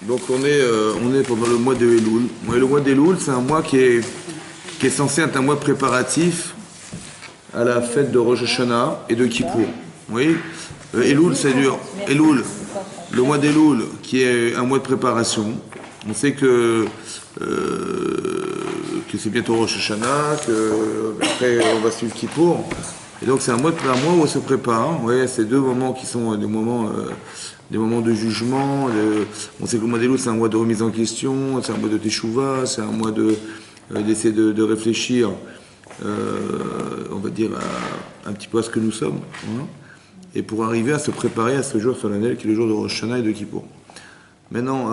Donc on est pendant le mois de Elul. Ouais, le mois d'Elul, c'est un mois qui est censé être un mois préparatif à la fête de Rosh Hashanah et de Kippour. Oui, Elul, c'est dur. Elul, le mois d'Elul, qui est un mois de préparation. On sait que c'est bientôt Rosh Hashanah, qu'après on va suivre Kippour. Et donc c'est un mois où on se prépare. Ouais, c'est deux moments qui sont des moments de jugement. On sait que le mois d'Elul, c'est un mois de remise en question, c'est un mois de teshuva, c'est un mois d'essayer de réfléchir, on va dire, un petit peu à ce que nous sommes. Hein, et pour arriver à se préparer à ce jour solennel qui est le jour de Rosh Hashanah et de Kippour. Maintenant,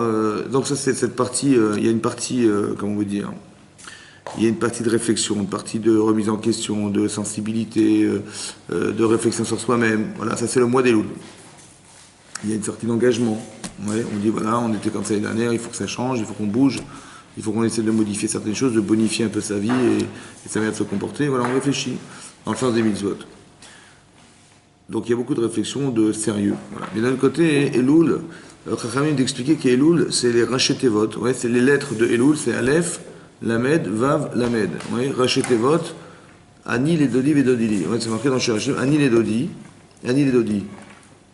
donc ça c'est cette partie, il y a une partie, comment vous dire, il y a une partie de réflexion, une partie de remise en question, de sensibilité, de réflexion sur soi-même. Voilà, ça c'est le mois d'Elul. Il y a une sortie d'engagement. Ouais, on dit voilà, on était comme ça l'année dernière, il faut que ça change, il faut qu'on bouge, il faut qu'on essaie de modifier certaines choses, de bonifier un peu sa vie et sa manière de se comporter. Voilà, on réfléchit dans le sens des mitzvot. Donc il y a beaucoup de réflexion, de sérieux. Voilà. Mais d'un autre côté, Elul, Chachamim d'expliquer qu'Elul, c'est les Rachetevot. Ouais, c'est les lettres de Elul, c'est Aleph, Lamed, Vav, Lamed. Ouais, Rachetevot, Ani, les Dodi, Vedodili. Ouais, c'est marqué dans Shirachim, Ani, les Dodi, Ani, les Dodi.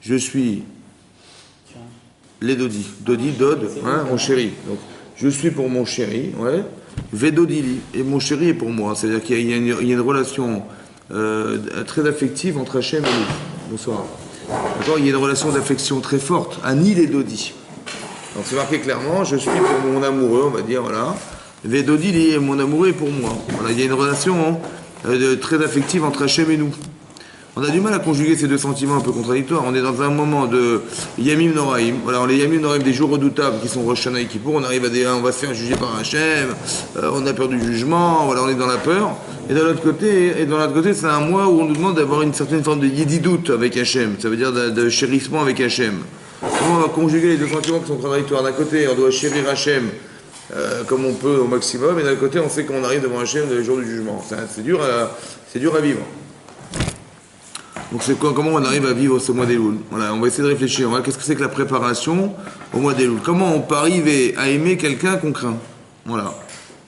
Je suis les Dodi. Dodi, Dod, hein, mon chéri. Donc, je suis pour mon chéri, ouais. Vedodili. Et mon chéri est pour moi. C'est-à-dire qu'il y a une relation très affective entre Hachem et nous. Bonsoir. D'accord, il y a une relation d'affection très forte. Ani, les Dodi. Donc, c'est marqué clairement, je suis pour mon amoureux, on va dire, voilà. Vedodili, mon amoureux est pour moi. Voilà, il y a une relation très affective entre Hachem et nous. On a du mal à conjuguer ces deux sentiments un peu contradictoires. On est dans un moment de Yamim Noraim. Voilà, les Yamim Noraim, des jours redoutables qui sont Rosh Hashanah et Kippour. On arrive on va se faire juger par Hachem. On a peur du jugement. Voilà, on est dans la peur. Et de l'autre côté, c'est un mois où on nous demande d'avoir une certaine forme de yedidout avec Hachem. Ça veut dire de chérissement avec Hachem. Comment on va conjuguer les deux sentiments qui sont contradictoires? D'un côté, on doit chérir Hachem comme on peut au maximum. Et d'un côté, on sait qu'on arrive devant Hachem le jour du jugement. C'est dur à vivre. Donc comment on arrive à vivre ce mois d'Elul. Voilà, on va essayer de réfléchir. Voilà, qu'est-ce que c'est que la préparation au mois d'Elul? Comment on peut arriver à aimer quelqu'un qu'on craint? Voilà.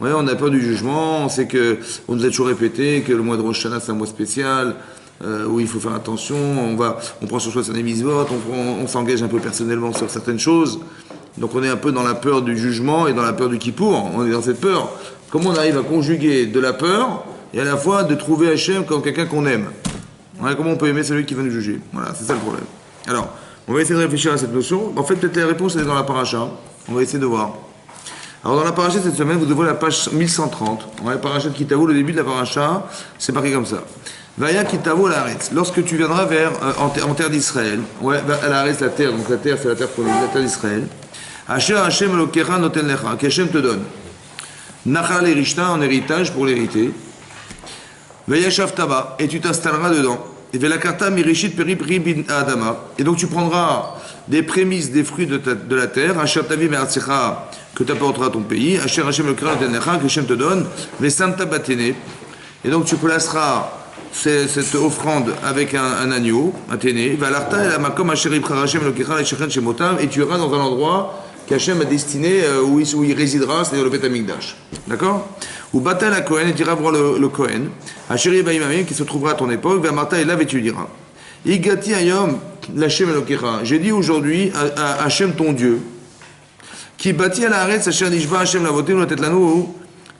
Ouais, on a peur du jugement, on sait on nous a toujours répété que le mois de Rosh Hashanah c'est un mois spécial, où il faut faire attention, on prend sur soi certaines mitzvot, on s'engage un peu personnellement sur certaines choses. Donc on est un peu dans la peur du jugement et dans la peur du Kippour. On est dans cette peur. Comment on arrive à conjuguer de la peur et à la fois de trouver Hachem comme quelqu'un qu'on aime? Voilà, comment on peut aimer celui qui va nous juger? Voilà, c'est ça le problème. Alors, on va essayer de réfléchir à cette notion. En fait, peut-être la réponse elle est dans la paracha. On va essayer de voir. Alors, dans la paracha cette semaine, vous devrez la page 1130. Ouais, paracha de Kitavo, le début de la paracha, c'est marqué comme ça. Vaya Kitavo à l'Aretz. Lorsque tu viendras en terre d'Israël, ouais, à l'Aretz, la terre, donc la terre, c'est la terre promise, la terre d'Israël. Asher Hashem Elokecha noten lecha, qu'Hachem te donne. Nachal erishta, en héritage pour l'hériter. Vayashav Taba, et tu t'installeras dedans. Et Velakarta Mirishit Peripri bin Adama. Et donc tu prendras des prémices des fruits de la terre, Asher Tavi Me'artsecha, que t'apportera à ton pays, Asher Hashem Lekra Tenecha, que Hashem te donne, Vesamta Batene. Et donc tu placeras cette offrande avec un agneau, un téné, Valarta et la Makom Asher Ibra Hashem Lekecha Lechechen Shemotam, et tu iras dans un endroit qu'Hachem a destiné où il résidera, c'est-à-dire le Beth Amikdash. D'accord? Ou Batal à Cohen, et tu iras voir le Cohen, Hacheri Baïmamim, qui se trouvera à ton époque, vers Martha et là, et tu diras Igati Ayom, l'Hachem Elokecha. J'ai dit aujourd'hui à Hachem ton Dieu, qui bâtit à la Haaretz, Hachem Nishba, Hachem la voté, nous la tête l'anneau,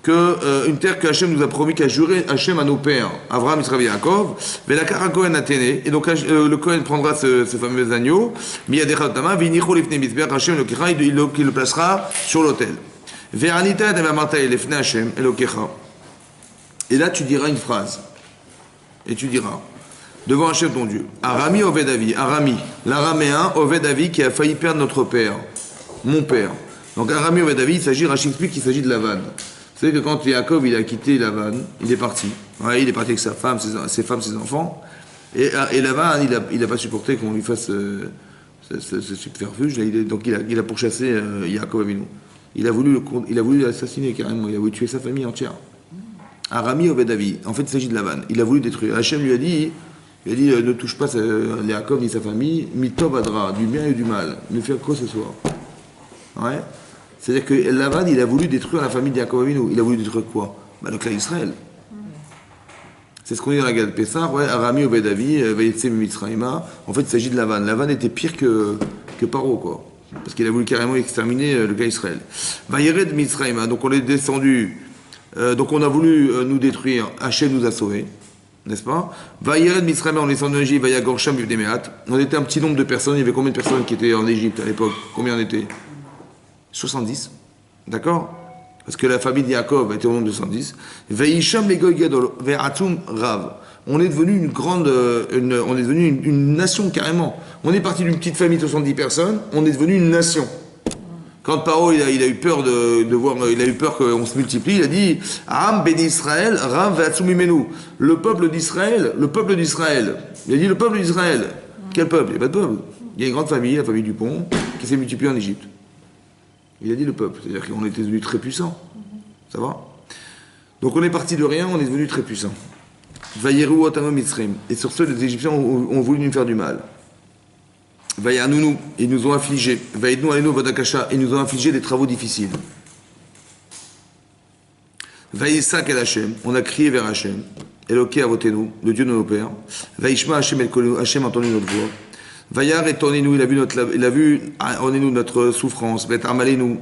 une terre que Hachem nous a promis, qu'a juré Hachem à nos pères, Avraham, Israël et Yaakov, Velakara Cohen Athéné, et donc le Cohen prendra ce fameux agneau, Miyadechatama, Vinicho Lifne Mizber, Hachem Elokecha, il le placera sur l'autel. Ve'anita et Martha et Lefne Hachem Elokecha. Et là tu diras une phrase. Et tu diras, devant Hachem ton Dieu, Arami Ovedavi, Arami, l'araméen Ovedavi qui a failli perdre notre père, mon père. Donc Arami Ovedavi, Rachid explique qu'il s'agit de Lavan. Vous savez que quand Yaakov il a quitté Lavan, il est parti. Ouais, il est parti avec sa femme, ses femmes, ses enfants. Et Lavan, il a pas supporté qu'on lui fasse ce subterfuge. Donc il a pourchassé Yaakov Avinu. Il a voulu l'assassiner carrément. Il a voulu tuer sa famille entière. Arami Ovedavi. En fait, il s'agit de Lavan. Il a voulu détruire. Hachem lui a dit ne touche pas Yaakov ni sa famille. Mitov Adra, du bien et du mal. Ne fais quoi ce soir. Ouais. C'est-à-dire que Lavan, il a voulu détruire la famille de Yaakov Avinu. Il a voulu détruire quoi? Le clan d'Israël. C'est ce qu'on dit dans la Gad Pessah, ouais, Arami Obedavi, Vayetse Mitzraïma. En fait, il s'agit de Lavan. Lavan était pire que Paro, quoi. Parce qu'il a voulu carrément exterminer le clan d'Israël. Vayered Mitzraïma. Donc on est descendu. Donc on a voulu nous détruire. Hachem nous a sauvés. N'est-ce pas? Vayered Mitzraïma, on est descendu en Égypte. Vayagorsham Bivdemeat. On était un petit nombre de personnes. Il y avait combien de personnes qui étaient en Égypte à l'époque? Combien on était? 70. D'accord? Parce que la famille de Yaakov était au nombre de 110. Veisham legoy gadol ve'atum rav. On est devenu une grande, on est devenu une nation carrément. On est parti d'une petite famille de 70 personnes, on est devenu une nation. Quand Paro il a eu peur de voir, il a eu peur qu'on se multiplie, il a dit Am ben Israël, rav ve'atum imenu. Le peuple d'Israël. Il a dit le peuple d'Israël. Quel peuple? Il n'y a pas de peuple. Il y a une grande famille, la famille du Pont, qui s'est multipliée en Égypte. Il a dit le peuple, c'est-à-dire qu'on était devenu très puissant. Ça va? Donc on est parti de rien, on est devenu très puissant. Vayeru otano mitzrim. Et sur ce, les Égyptiens ont voulu nous faire du mal. Vayanunu, ils nous ont affligés. Vayednu alenu vodakasha, ils nous ont infligé des travaux difficiles. Vayisak el Hashem, on a crié vers Hashem. Eloké avotenu, le Dieu de nos pères. Vayishma Hashem el kolenu, Hashem a entendu notre voix. Vayar et Tornenu, il a vu Ornenu notre souffrance, Bet Amalenu,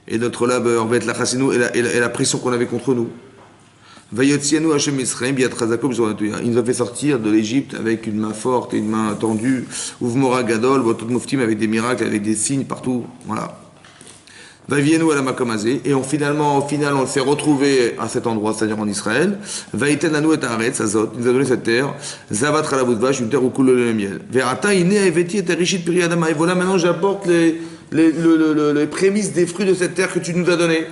et notre labeur, Bet Lachassenu, et la pression qu'on avait contre nous. Vayotzianu Hashem Misraim, Biat Chazakom, il nous a fait sortir de l'Égypte avec une main forte et une main tendue, Ouvmora Gadol, Botot Muftim, avec des miracles, avec des signes partout, voilà. Vavienu à la Makamazé, et finalement, on s'est retrouvé à cet endroit, c'est-à-dire en Israël. Vaïten Anou et Aretz, Azot, il nous a donné cette terre. Zavat Ralavoudvash, une terre où coule le miel. Verata, Iné, Eveti, et Rishit, Piriadama. Et voilà, maintenant j'apporte les prémices des fruits de cette terre que tu nous as donné.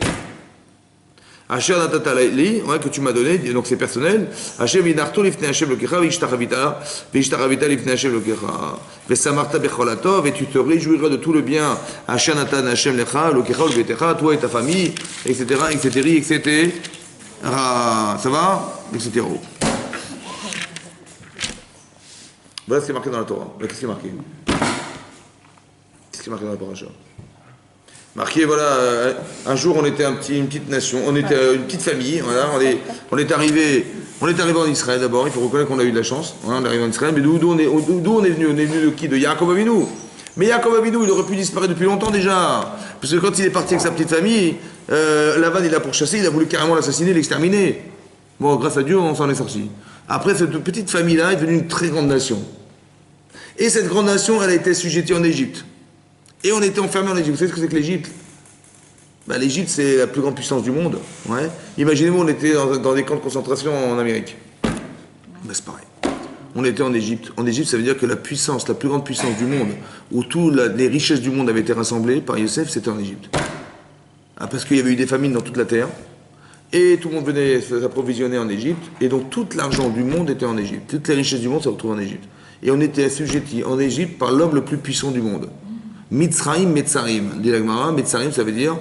Asher Natatali, que tu m'as donné, donc c'est personnel. Hashem Vinarto, Lifne Hashem Lokecha, Vishtaravita, Lifne Hashem Lokecha. Vesamarta Becholatov, et tu te réjouiras de tout le bien. Asher Natan Hashem Lecha, Lokecha, Lokecha, toi et ta famille, etc., etc., etc. Ça va? Etc. Voilà ce qui est marqué dans la Torah. Qu'est-ce qui est marqué? Qu'est-ce qui est marqué dans la paracha? Marqué, voilà, un jour on était une petite nation, on était une petite famille, voilà, on est arrivé en Israël d'abord, il faut reconnaître qu'on a eu de la chance, voilà, on est arrivé en Israël, mais d'où on est venu? On est venu de qui? De Yaakov Avinu. Mais Yaakov Avinu, il aurait pu disparaître depuis longtemps déjà, parce que quand il est parti avec sa petite famille, Lavan il l'a pourchassé, il a voulu carrément l'assassiner, l'exterminer. Bon, grâce à Dieu, on s'en est sorti. Après, cette petite famille-là est devenue une très grande nation. Et cette grande nation, elle a été assujettie en Égypte. Et on était enfermés en Égypte. Vous savez ce que c'est que l'Égypte? L'Égypte, c'est la plus grande puissance du monde. Ouais. Imaginez-vous, on était dans des camps de concentration en Amérique. C'est pareil. On était en Égypte. En Égypte, ça veut dire que la puissance, la plus grande puissance du monde, où toutes les richesses du monde avaient été rassemblées par Yosef, c'était en Égypte. Parce qu'il y avait eu des famines dans toute la terre. Et tout le monde venait s'approvisionner en Égypte. Et donc, tout l'argent du monde était en Égypte. Toutes les richesses du monde se retrouvaient en Égypte. Et on était assujettis en Égypte par l'homme le plus puissant du monde. Mitzraïm, Metzarim. Dit la Gemara, Metzarim, ça veut dire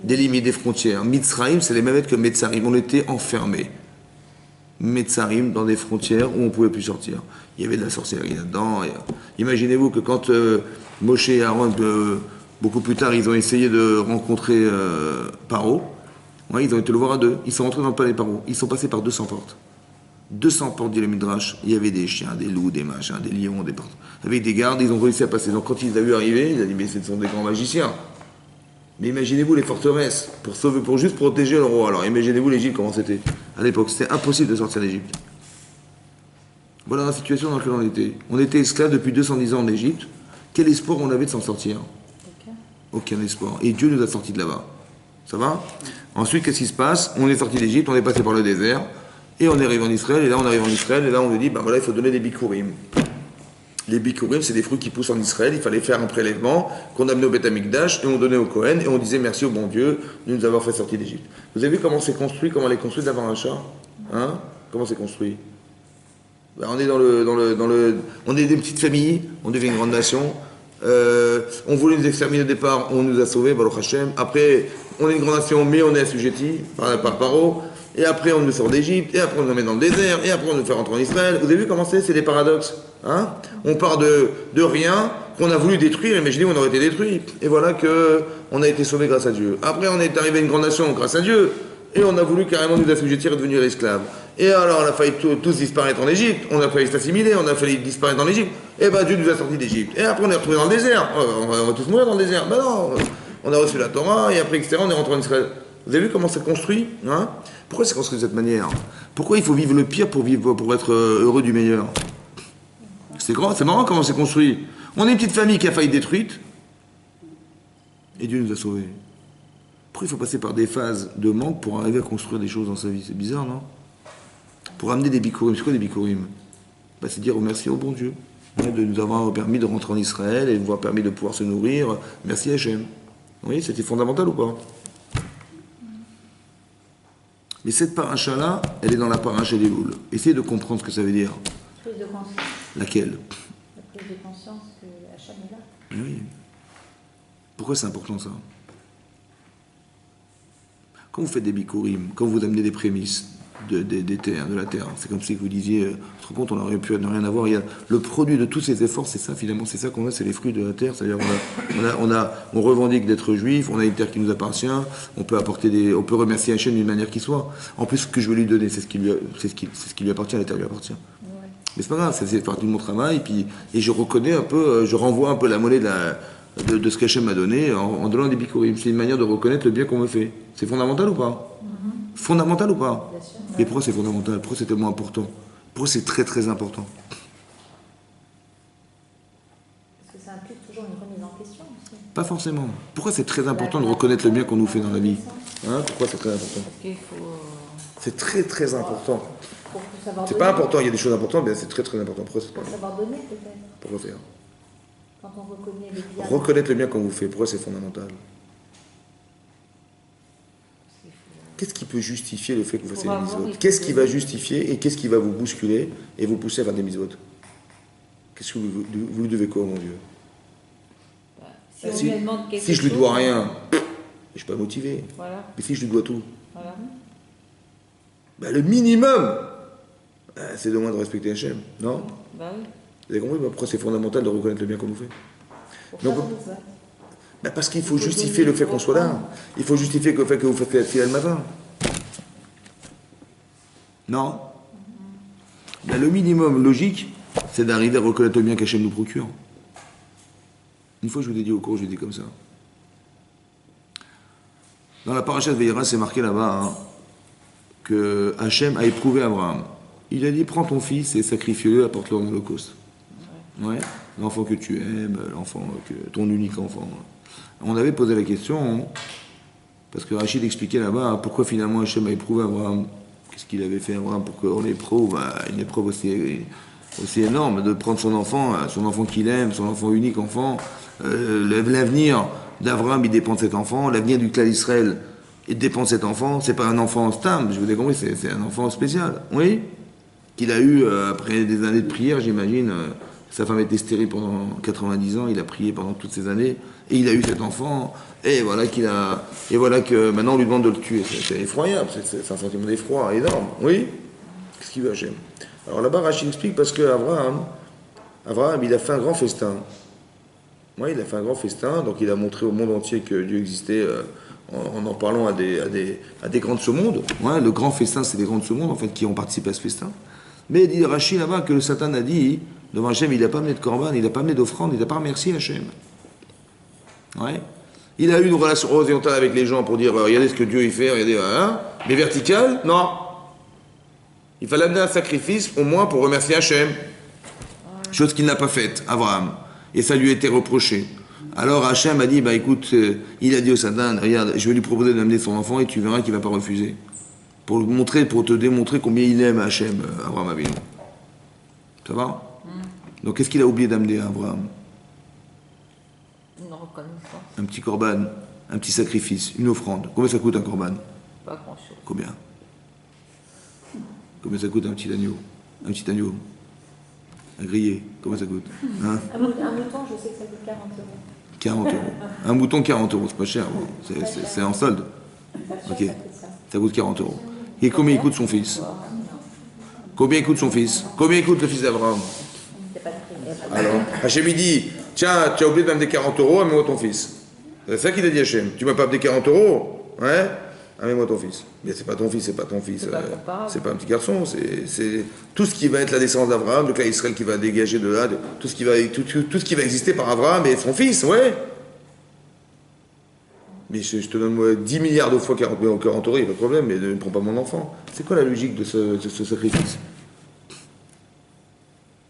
des limites, des frontières. Mitzraïm, c'est les mêmes lettres que Metzarim. On était enfermés. Metzarim, dans des frontières où on ne pouvait plus sortir. Il y avait de la sorcellerie là-dedans. Imaginez-vous que quand Moshe et Aaron, beaucoup plus tard, ils ont essayé de rencontrer Paro, ouais, ils ont été le voir à deux. Ils sont rentrés dans le palais de Paro. Ils sont passés par 200 portes. 200 portes, dit le Midrash. Il y avait des chiens, des loups, des machins, des lions, des portes. Avec des gardes, ils ont réussi à passer. Donc quand ils les ont vu arriver, ils ont dit mais ce sont des grands magiciens. Mais imaginez-vous les forteresses pour juste protéger le roi. Alors imaginez-vous l'Égypte comment c'était à l'époque. C'était impossible de sortir d'Égypte. Voilà la situation dans laquelle on était. On était esclaves depuis 210 ans en Égypte. Quel espoir on avait de s'en sortir? Aucun espoir. Et Dieu nous a sortis de là-bas. Ça va? Ensuite, qu'est-ce qui se passe? On est sorti d'Égypte, on est passé par le désert. Et on est arrivé en Israël, et là on arrive en Israël, et là on nous dit, ben voilà, il faut donner des bikurim. Les bikurim, c'est des fruits qui poussent en Israël, il fallait faire un prélèvement qu'on amenait au Beth Amikdash, et on donnait au Kohen, et on disait merci au bon Dieu de nous avoir fait sortir d'Égypte. Vous avez vu comment c'est construit, comment elle est construite d'avant l'achat? Hein? Comment c'est construit? Ben, on est on est des petites familles, on devient une grande nation, on voulait nous exterminer au départ, on nous a sauvés, Baruch Hashem. Après, on est une grande nation, mais on est assujetti par Paro. Et après, on nous sort d'Égypte, et après, on nous met dans le désert, et après, on nous fait rentrer en Israël. Vous avez vu comment c'est des paradoxes, hein? On part de rien, qu'on a voulu détruire, imaginez, on aurait été détruit. Et voilà qu'on a été sauvé grâce à Dieu. Après, on est arrivé à une grande nation grâce à Dieu, et on a voulu carrément nous assujettir et devenir esclaves. Et alors, on a failli tous disparaître en Égypte, on a failli s'assimiler, on a failli disparaître dans l'Égypte, et ben Dieu nous a sortis d'Égypte. Et après, on est retrouvés dans le désert. On va tous mourir dans le désert. Ben non, on a reçu la Torah, et après, etc., on est rentré en Israël. Vous avez vu comment c'est construit, hein? Pourquoi c'est construit de cette manière? Pourquoi il faut vivre le pire pour être heureux du meilleur? C'est marrant comment c'est construit. On est une petite famille qui a failli être détruite, et Dieu nous a sauvés. Pourquoi il faut passer par des phases de manque pour arriver à construire des choses dans sa vie? C'est bizarre, non? Pour amener des bikurim. C'est quoi des bikurim? C'est dire merci au bon Dieu, de nous avoir permis de rentrer en Israël et de nous avoir permis de pouvoir se nourrir. Merci Hachem. Vous voyez, c'était fondamental ou pas? Mais cette paracha-là, elle est dans la paracha des Louls. Essayez de comprendre ce que ça veut dire. Prise de conscience. Laquelle? La prise de conscience que Hachem est là. Oui. Pourquoi c'est important ça? Quand vous faites des bikurim, quand vous amenez des prémices des terres, de la terre, c'est comme si vous disiez, tu te rends compte, on aurait pu ne rien avoir. Il y a le produit de tous ces efforts, c'est ça finalement, c'est ça qu'on a, c'est les fruits de la terre. C'est-à-dire on revendique d'être juif, on a une terre qui nous appartient, on peut remercier Hachem d'une manière qui soit. En plus, ce que je veux lui donner, c'est ce qui lui appartient, la terre lui appartient. Ouais. Mais c'est pas grave, c'est partie de mon travail, et je reconnais un peu, je renvoie un peu la monnaie de ce qu'Hachem m'a donné en donnant des bikurim. C'est une manière de reconnaître le bien qu'on me fait. C'est fondamental ou pas? Fondamental ou pas? Bien sûr. Mais pourquoi c'est fondamental? Pourquoi c'est tellement important? Pourquoi c'est très très important? Parce que ça implique toujours une remise en question aussi. Pas forcément. Pourquoi c'est très important de reconnaître le bien qu'on nous fait dans la vie? Hein? Pourquoi c'est très important? Parce qu'il faut... C'est très très important. Pour savoir C'est pas important, il y a des choses importantes, mais c'est très très important. Pourquoi c'est pas pour savoir donner peut-être. Pourquoi faire? Quand on reconnaît les biens. Reconnaître le bien qu'on vous fait, pourquoi c'est fondamental? Qu'est-ce qui peut justifier le fait que vous fassiez des mitzvot? Qu'est-ce qui va justifier et qu'est-ce qui va vous bousculer et vous pousser à faire des mitzvot? Qu'est-ce que vous lui devez quoi, mon Dieu? Si je lui dois rien, je ne suis pas motivé. Voilà. Mais si je lui dois tout, voilà. Le minimum, c'est de moins de respecter Hachem, non? Oui. Vous avez compris pourquoi c'est fondamental de reconnaître le bien qu'on nous fait? Donc, parce qu'il faut justifier le fait qu'on soit là. Il faut justifier le fait que vous faites la file le matin. Non? Le minimum logique, c'est d'arriver à reconnaître le bien qu'Hachem nous procure. Une fois, je vous ai dit au cours, je l'ai dit comme ça. Dans la paracha de Veïra, c'est marqué là-bas que Hachem a éprouvé Abraham. Il a dit, prends ton fils et sacrifie-le, apporte-le en holocauste. Ouais, l'enfant que tu aimes, ton unique enfant. On avait posé la question, parce que Rachid expliquait là-bas pourquoi finalement Hachem a éprouvé Abraham. Qu'est-ce qu'il avait fait Abraham pour qu'on éprouve une épreuve aussi énorme, de prendre son enfant qu'il aime, son enfant unique enfant. L'avenir d'Abraham, il dépend de cet enfant. L'avenir du clan d'Israël, il dépend de cet enfant. C'est pas un enfant stable, je vous ai compris, c'est un enfant spécial. Oui, qu'il a eu après des années de prière, j'imagine. Sa femme était stérile pendant 90 ans, il a prié pendant toutes ces années, et il a eu cet enfant, et voilà que maintenant on lui demande de le tuer. C'est effroyable, c'est un sentiment d'effroi énorme. Oui? Qu'est-ce qu'il veut Hachem? Alors là-bas, Rachid explique parce que Abraham, il a fait un grand festin. Oui, il a fait un grand festin, donc il a montré au monde entier que Dieu existait en parlant à des grands de ce monde. Ouais, le grand festin, c'est des grands de ce monde, en fait, qui ont participé à ce festin. Mais il dit Rachid là-bas que le Satan a dit, devant Hachem, il n'a pas amené de korban, il n'a pas amené d'offrande, il n'a pas remercié Hachem. Ouais. Il a eu une relation horizontale avec les gens pour dire, regardez ce que Dieu y fait, regardez, mais verticale, non. Il fallait amener un sacrifice, au moins, pour remercier Hachem. Chose qu'il n'a pas faite, Abraham. Et ça lui a été reproché. Alors Hachem a dit, écoute, il a dit au Satan, regarde, je vais lui proposer d'amener son enfant et tu verras qu'il ne va pas refuser. Pour te démontrer combien il aime Hachem, Abraham Avinu. Ça va? Donc qu'est-ce qu'il a oublié d'amener à Abraham? Une reconnaissance. Un petit korban, un petit sacrifice, une offrande. Combien ça coûte un korban? Pas grand-chose. Combien? Combien ça coûte un petit agneau? Un petit agneau? Un grillé? Combien ça coûte? Hein? Un mouton, je sais que ça coûte 40 euros. 40 euros. Un mouton, 40 euros, c'est pas cher. Bon. C'est en solde. Ok. Ça coûte 40 euros. Et combien il coûte son fils? Combien il coûte son fils? Combien il coûte le fils d'Abraham? Alors, Hachem il dit, tiens, tu as oublié de m'amener 40 euros, amène-moi ton fils. C'est ça qu'il a dit Hachem. Tu m'as pas amené 40 euros, ouais, amène-moi ton fils. Mais c'est pas ton fils, c'est pas ton fils. C'est pas un petit garçon, c'est tout ce qui va être la descendance d'Abraham, le clan Israël qui va dégager de là, tout ce qui va exister par Abraham et son fils, ouais. Mais je te donne moi 10 milliards de fois 40 euros, il n'y a pas de problème, mais ne prends pas mon enfant. C'est quoi la logique de ce sacrifice?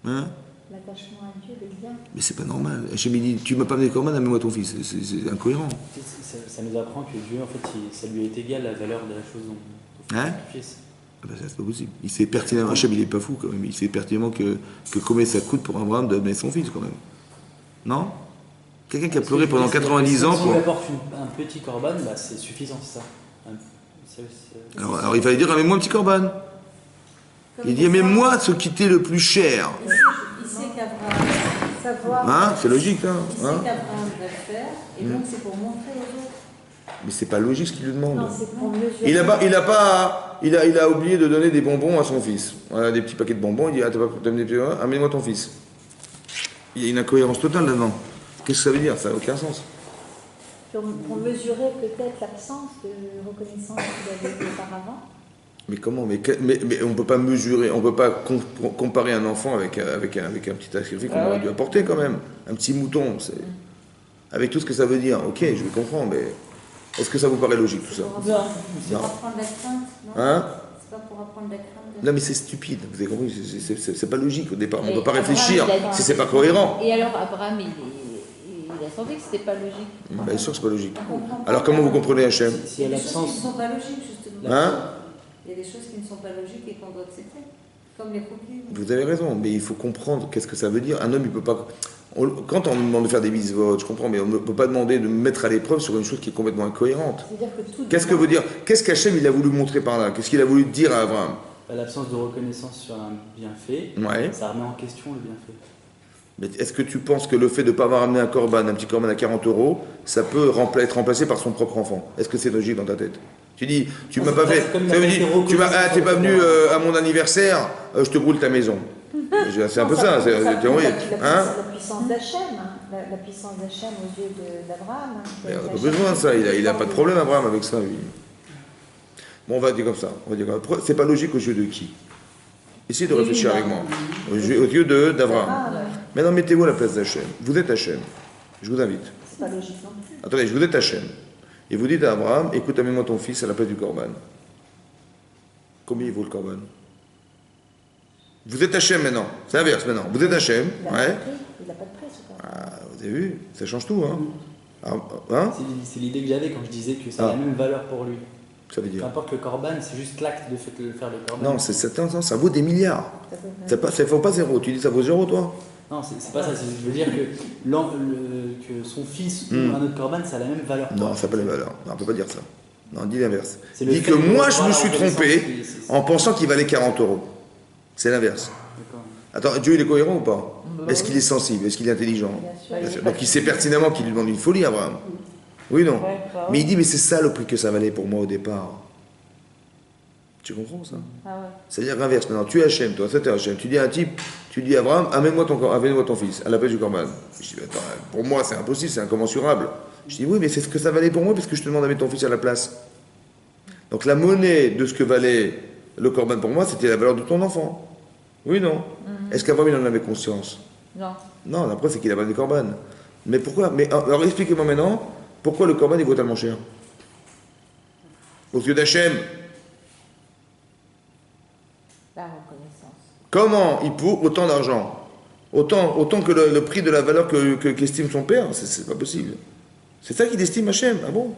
Hein? L'attachement à Dieu, le lien. Mais c'est pas normal. Hachem il dit, tu m'as pas amené Corban, amène-moi ton fils. C'est incohérent. Ça nous apprend que Dieu, en fait, ça lui est égal la valeur de la chose dont Hein? fils. Ah ben ça, c'est pas possible. Il sait pertinemment, Hachem il est pas fou quand même, il sait pertinemment que combien ça coûte pour Abraham d'amener son fils quand même. Non? Quelqu'un qui a pleuré pendant 90 ans Si pour... on lui apporte un petit corban, bah, c'est suffisant, c'est ça. Alors il fallait dire, amène-moi un petit Corban. Il dit, amène-moi ce qui t'est le plus cher. Il sait qu'Abraham savoir. Hein? C'est logique, hein? Il sait qu'Abraham va le faire, et donc c'est pour montrer aux autres. Mais c'est pas logique ce qu'il lui demande. Non, c'est pour mesurer. Il a oublié de donner des bonbons à son fils. Voilà, des petits paquets de bonbons. Il dit, ah, t'as pas amené des petits, amène-moi ton fils. Il y a une incohérence totale là-dedans. Qu'est-ce que ça veut dire? Ça n'a aucun sens. Pour mesurer peut-être l'absence de reconnaissance qu'il avait auparavant. Mais comment? Mais on ne peut pas mesurer, on ne peut pas comparer un enfant avec un petit sacrifice qu'on aurait dû apporter quand même. Un petit mouton. Avec tout ce que ça veut dire. Ok, je vais comprendre, mais est-ce que ça vous paraît logique tout ça? C'est pour apprendre la crainte, non? Hein? C'est pas pour apprendre la crainte. Non mais c'est stupide, vous avez compris, c'est pas logique au départ. On ne peut pas réfléchir si c'est pas cohérent. Et alors Abraham, il a senti que c'était pas logique. Bien sûr que c'est pas logique. Alors comment vous comprenez Hachem? Si à Il y a des choses qui l'absence. ne sont pas logiques, justement. Hein? Il y a des choses qui ne sont pas logiques et qu'on doit accepter. Comme les coquilles. Vous avez raison, mais il faut comprendre qu'est-ce que ça veut dire. Un homme, il peut pas... Quand on nous demande de faire des mitzvot, je comprends, mais on ne peut pas demander de mettre à l'épreuve sur une chose qui est complètement incohérente. C'est-à-dire que tout. Qu'est-ce que veut dire? Qu'est-ce qu'Hachem il a voulu montrer par là? Qu'est-ce qu'il a voulu dire à Abraham? L'absence de reconnaissance sur un bienfait, Ouais. ça remet en question le bienfait. Mais est-ce que tu penses que le fait de ne pas avoir amené un petit corban à 40 euros, ça peut être remplacé par son propre enfant? Est-ce que c'est logique dans ta tête? Tu dis, tu m'as pas fait. Ça veut dire, t'es pas venu à mon anniversaire, je te brûle ta maison. C'est un peu ça, c'est la hein? puissance d'Hachem, la puissance d'Hachem aux yeux d'Abraham. Il n'a pas besoin de ça, il n'a pas de problème Abraham avec ça, lui. Bon, on va dire comme ça. C'est pas logique aux yeux de qui? Essayez de réfléchir avec moi. Aux yeux d'Abraham. Maintenant, mettez-vous à la place d'Hachem. Vous êtes Hachem. Je vous invite. C'est pas logique non plus. Attendez, vous êtes Hachem. Et vous dites à Abraham, écoute, amène-moi ton fils à la place du Corban. Combien il vaut le Corban? Vous êtes Hachem maintenant. C'est l'inverse maintenant. Vous êtes Hachem. Il n'a pas de prix, ce Corban. Ah, vous avez vu? Ça change tout, hein? Hein? C'est l'idée que j'avais quand je disais que ça a la même valeur pour lui. Ça veut dire? Peu importe le corban, c'est juste l'acte de faire le corban. Non, ça vaut des milliards. Ça ne vaut pas zéro. Tu dis ça vaut zéro, toi? Non, c'est pas ça. Je veux dire que son fils ou un autre corban, ça a la même valeur. Non, ça n'a pas les valeurs. Non, on ne peut pas dire ça. Non, dis l'inverse. C'est le Dis fait que de moi, je voir me la suis trompé reconnaissance en pensant qu'il valait 40 euros. C'est l'inverse. D'accord. Attends, Dieu, il est cohérent ou pas? Est-ce qu'il est sensible? Est-ce qu'il est intelligent? Bien sûr. Donc il sait pertinemment qu'il lui demande une folie, Abraham. Oui, non? Mais il dit, mais c'est ça le prix que ça valait pour moi au départ. Tu comprends ça? Ah ouais. C'est-à-dire l'inverse. Maintenant, tu es Hachem, toi, c'était Hachem. Tu dis à un type, tu dis à Abraham, amène-moi ton fils, à la place du Corban. Je dis, attends, pour moi, c'est impossible, c'est incommensurable. Je dis, oui, mais c'est ce que ça valait pour moi, parce que je te demande d'amener ton fils à la place. Donc la monnaie de ce que valait le Corban pour moi, c'était la valeur de ton enfant. Oui, non? Est-ce qu'Abraham, il en avait conscience? Non. Non, la preuve, c'est qu'il a pas de Corban. Mais pourquoi? Mais alors expliquez-moi maintenant, pourquoi le Corban, il vaut tellement cher? Aux yeux d'Hachem. La reconnaissance. Comment il peut autant d'argent? Autant que le prix de la valeur qu'estime son père? C'est pas possible. C'est ça qu'il estime Hachem. Ah bon?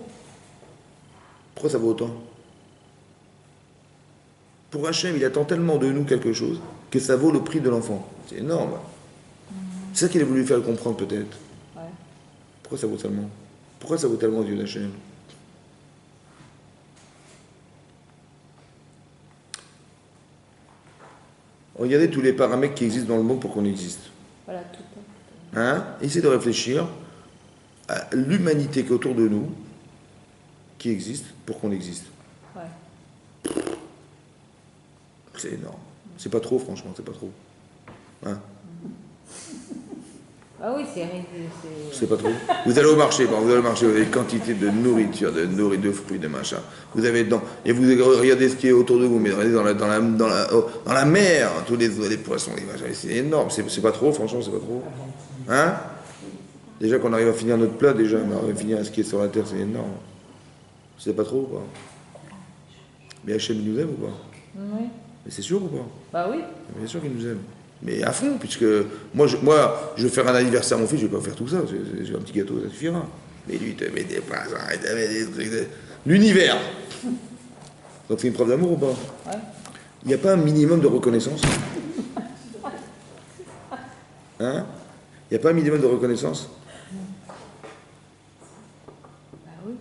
Pourquoi ça vaut autant? Pour Hachem, il attend tellement de nous quelque chose que ça vaut le prix de l'enfant. C'est énorme. C'est ça qu'il a voulu faire comprendre peut-être. Ouais. Pourquoi ça vaut tellement? Pourquoi ça vaut tellement aux yeux d'Hachem? Regardez tous les paramètres qui existent dans le monde pour qu'on existe. Voilà, tout à Hein? Essayez de réfléchir à l'humanité qui est autour de nous, qui existe pour qu'on existe. Ouais. C'est énorme. C'est pas trop, franchement, c'est pas trop. Hein? Ah oui, c'est. C'est pas trop. Vous allez au marché, bon, vous allez au marché, vous avez des quantités de nourriture, de fruits, de machin. Vous avez dedans, et vous regardez ce qui est autour de vous, mais dans la mer, tous les poissons, les machins, c'est énorme. C'est pas trop, franchement, c'est pas trop. Hein? Déjà qu'on arrive à finir notre plat, déjà, on arrive à finir ce qui est sur la terre, c'est énorme. C'est pas trop, quoi. Mais Hachem, il nous aime ou pas? Oui. Mais c'est sûr ou pas? Bah oui. Bien sûr qu'il nous aime. Mais à fond, puisque moi, je vais faire un anniversaire à mon fils, je vais pas faire tout ça. J'ai un petit gâteau, ça suffira. Mais lui, il te met des pinces, il te met des trucs. L'univers. Donc c'est une preuve d'amour ou pas? Ouais. Il n'y a pas un minimum de reconnaissance? Hein? Il n'y a pas un minimum de reconnaissance? Bah oui.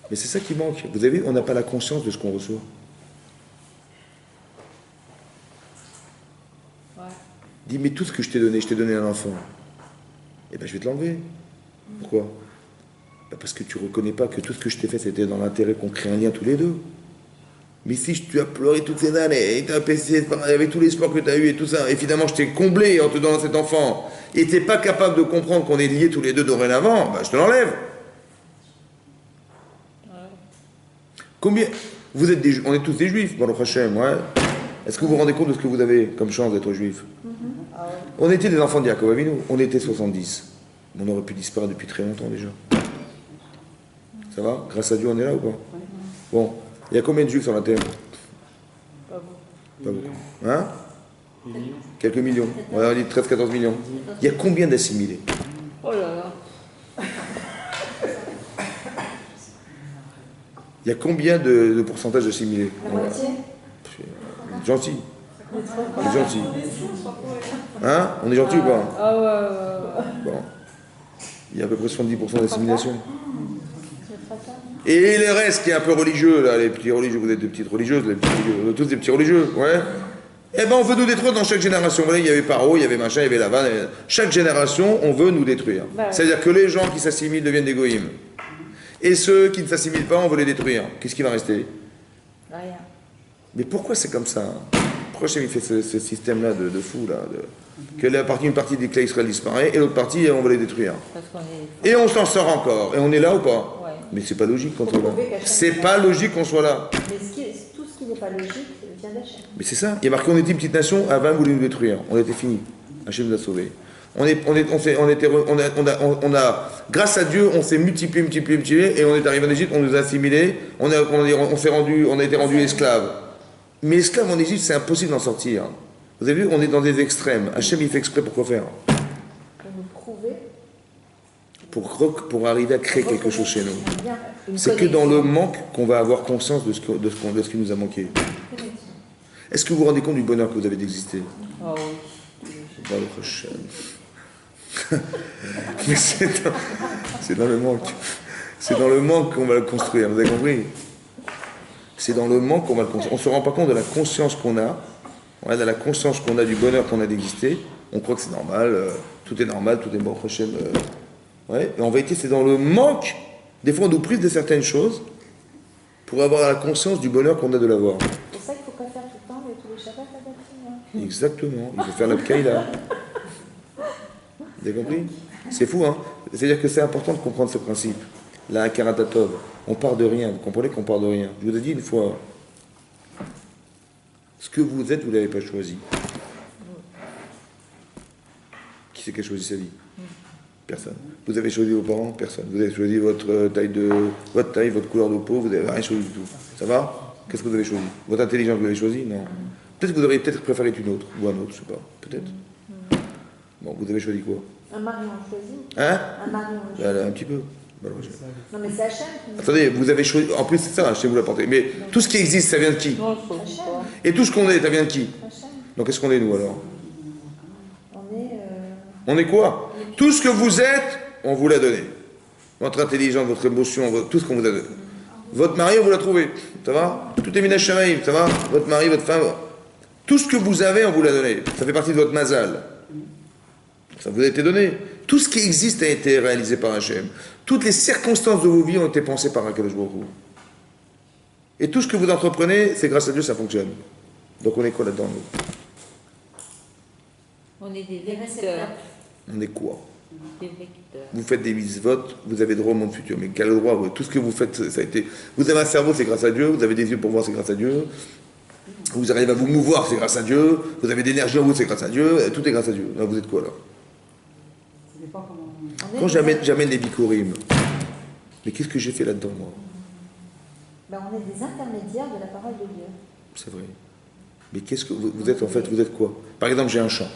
Mais c'est ça qui manque. Vous avez vu, on n'a pas la conscience de ce qu'on reçoit. Dis, mais tout ce que je t'ai donné à un enfant, eh ben je vais te l'enlever. Pourquoi? Ben parce que tu ne reconnais pas que tout ce que je t'ai fait, c'était dans l'intérêt qu'on crée un lien tous les deux. Mais si tu as pleuré toutes ces années, et tu as passé avec tous les sports que tu as eu et tout ça, et finalement je t'ai comblé en te donnant cet enfant, et tu n'es pas capable de comprendre qu'on est liés tous les deux dorénavant, ben je te l'enlève. Combien? Vous êtes on est tous des juifs, Baruch Hashem, ouais. Est-ce que vous vous rendez compte de ce que vous avez comme chance d'être juif? On était des enfants de Yaakov Avinu, on était 70. On aurait pu disparaître depuis très longtemps déjà. Ça va? Grâce à Dieu, on est là ou pas? Bon, il y a combien de juifs sur la terre? Pas Pas beaucoup. Hein? Quelques millions. On va dire 13-14 millions. Il y a combien d'assimilés? Oh là là. Il y a combien de pourcentage d'assimilés? La moitié? Gentil. On est gentil. Hein? On est gentil ou pas? Ah ouais. Bon. Il y a à peu près 70% d'assimilation. Et le reste qui est un peu religieux, là, les petits religieux, vous êtes des petites religieuses, les petits religieux, on est tous des petits religieux, ouais. Eh ben on veut nous détruire dans chaque génération. Vous voyez, il y avait Paro, il y avait machin, il y avait Lavan. Chaque génération, on veut nous détruire. Bah ouais. C'est-à-dire que les gens qui s'assimilent deviennent des goïms. Et ceux qui ne s'assimilent pas, on veut les détruire. Qu'est-ce qui va rester? Rien. Mais pourquoi c'est comme ça? Pourquoi il fait ce système-là de fou, là que une partie des clés Israël disparaît et l'autre partie, on va les détruire. Parce qu'on est. Et on s'en sort encore. Et on est là ou pas? Ouais. Mais c'est pas logique quand Faut on est là. prouver qu'Hachem C'est est pas là. logique qu'on soit là. Mais tout ce qui n'est pas logique vient d'Hachem. Mais c'est ça. Il y a marqué on était une petite nation, avant vous voulez nous détruire. On était fini. Hachem nous a sauvés. Grâce à Dieu, on s'est multiplié, et on est arrivé en Égypte, on nous a assimilés, on a été rendus esclaves. Mais esclaves en Égypte, c'est impossible d'en sortir. Vous avez vu, on est dans des extrêmes. Hachem, il fait exprès pour quoi faire? Pour nous prouver. Pour arriver à créer quelque chose chez nous. Bien, une C'est que dans connexion. le manque qu'on va avoir conscience de ce qui nous a manqué. Connexion. Est-ce que vous vous rendez compte du bonheur que vous avez d'exister? Oh oui. Baruch Hashem. Mais c'est dans le manque. C'est dans le manque qu'on va le construire, vous avez compris? C'est dans le manque qu'on va le construire. On ne se rend pas compte de la conscience qu'on a. On a de la conscience qu'on a du bonheur qu'on a d'exister. On croit que c'est normal, tout est normal, tout est Baruch Hashem. Ouais. Et en vérité, c'est dans le manque. Des fois, on nous prive de certaines choses pour avoir la conscience du bonheur qu'on a de l'avoir. C'est ça qu'il ne faut pas faire tout le temps, mais tous les Shabbats à Bâtiment. Exactement. Il faut faire notre kaïla. Vous avez compris? C'est fou, hein? C'est-à-dire que c'est important de comprendre ce principe. La Hakarat-Tov. On part de rien. Vous comprenez qu'on part de rien? Je vous ai dit une fois, ce que vous êtes, vous ne l'avez pas choisi. Qui c'est qui a choisi sa vie? Personne. Vous avez choisi vos parents? Personne. Vous avez choisi votre taille, votre couleur de peau, vous n'avez rien choisi du tout. Ça va? Qu'est-ce que vous avez choisi? Votre intelligence, vous l'avez choisi? Non. Peut-être que vous auriez peut-être préféré une autre, ou un autre, je ne sais pas. Peut-être. Bon, vous avez choisi quoi? Un mari on choisit. Hein? Un mari on choisit. Un petit peu. Bah, alors, Non, mais c'est Hachem qui nous attendez, vous avez choisi. En plus, c'est ça, Hachem vous l'apportez. Mais tout ce qui existe, ça vient de qui? Non, je ne choisis pas. Hachem. Et tout ce qu'on est, ça vient de qui? Hachem. Donc, qu'est-ce qu'on est, nous, alors? On est. On est quoi? Tout ce que vous êtes, on vous l'a donné. Votre intelligence, votre émotion, tout ce qu'on vous a donné. Votre mari, on vous l'a trouvé. Ça va? Tout est Minash Shamaïm, ça va? Votre mari, votre femme. Tout ce que vous avez, on vous l'a donné. Ça fait partie de votre mazal. Ça vous a été donné. Tout ce qui existe a été réalisé par Hachem. Toutes les circonstances de vos vies ont été pensées par Akadosh Baruch Hu. Et tout ce que vous entreprenez, c'est grâce à Dieu, ça fonctionne. Donc on est quoi là-dedans, nous? On est des des vecteurs. récepteurs. On est quoi? Des vecteurs. Vous faites des mitzvot, vous avez droit au monde futur. Mais quel droit? Tout ce que vous faites, ça a été. Vous avez un cerveau, c'est grâce à Dieu. Vous avez des yeux pour voir, c'est grâce à Dieu. Vous arrivez à vous mouvoir, c'est grâce à Dieu. Vous avez de l'énergie en vous, c'est grâce à Dieu. Tout est grâce à Dieu. Là, vous êtes quoi là? Ça dépend comment. On est Quand des- j'amène les bikurim, mais qu'est-ce que j'ai fait là-dedans, moi? Ben, on est des intermédiaires de la parole de Dieu. C'est vrai. Mais qu'est-ce que vous êtes en fait? Vous êtes quoi? Par exemple, j'ai un champ.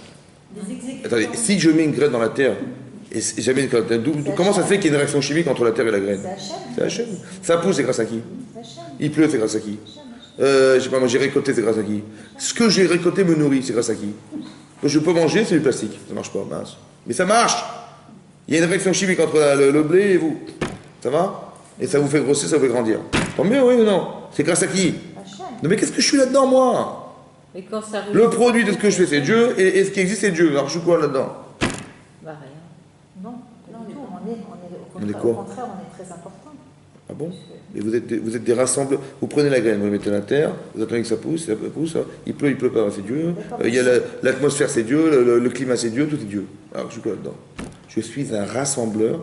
Des exécutants. Attendez, si je mets une graine dans la terre, et j'amène une graine, comment ça se fait qu'il y ait une réaction chimique entre la terre et la graine? C'est Hachem. C'est Hachem. Ça pousse, c'est grâce à qui? C'est Hachem. Il pleut, c'est grâce à qui? Hachem. Je sais pas, moi j'ai récolté, c'est grâce à qui? Ce que j'ai récolté me nourrit, c'est grâce à qui? Je peux manger, c'est du plastique. Ça marche pas, mince. Mais ça marche! Il y a une réaction chimique entre le blé et vous. Ça va? Et ça vous fait grossir, ça vous fait grandir. Tant mieux, oui ou non? C'est grâce à qui? Hachem. Non mais qu'est-ce que je suis là-dedans, moi? Mais quand ça Le produit de ce que je fais, c'est Dieu, et ce qui existe, c'est Dieu. Alors je suis quoi là-dedans? Bah rien. Non, pas du tout. On est Au quoi? contraire, on est très important. Ah bon? Et vous êtes des rassembleurs. Vous prenez la graine, vous la mettez à la terre, vous attendez que ça pousse, hein. Il pleut pas, c'est Dieu. Il y a l'atmosphère, c'est Dieu, le climat, c'est Dieu, tout est Dieu. Alors je suis quoi là-dedans? Je suis un rassembleur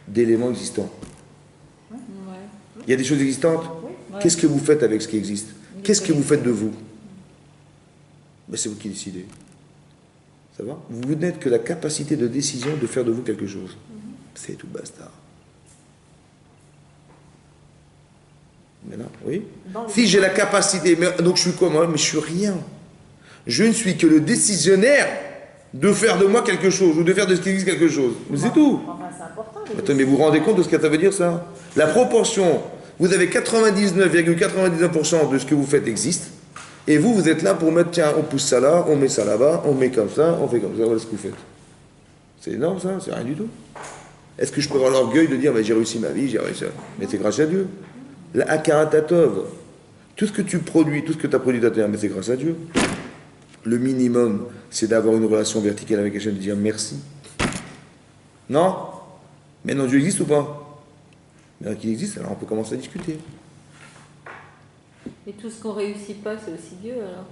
d'éléments existants. Ouais. Il y a des choses existantes. Ouais. Qu'est-ce que vous faites avec ce qui existe? Qu'est-ce que vous faites de vous? Ben, c'est vous qui décidez. Ça va? Vous n'êtes que la capacité de décision de faire de vous quelque chose. C'est tout, basta. Maintenant, oui? Dans le- Si j'ai la capacité, donc je suis quoi moi? Mais je suis rien. Je ne suis que le décisionnaire de faire de moi quelque chose, ou de faire de ce qui existe quelque chose. Mais c'est tout. Enfin, c'est important. les Attends, mais vous vous rendez compte de ce que ça veut dire ça? La proportion, vous avez 99,99% de ce que vous faites existe, et vous êtes là pour mettre, tiens, on pousse ça là, on met ça là-bas, on met comme ça, on fait comme ça, voilà ce que vous faites. C'est énorme ça, c'est rien du tout. Est-ce que je peux avoir l'orgueil de dire, bah, j'ai réussi ma vie, j'ai réussi? Mais c'est grâce à Dieu. La Akaratatov, tout ce que tu produis, tout ce que tu as produit à terre, mais c'est grâce à Dieu. Le minimum, c'est d'avoir une relation verticale avec Hachem, de dire merci. Non? Mais non, Dieu existe ou pas? Mais qu'il existe, alors on peut commencer à discuter. Et tout ce qu'on réussit pas, c'est aussi Dieu alors.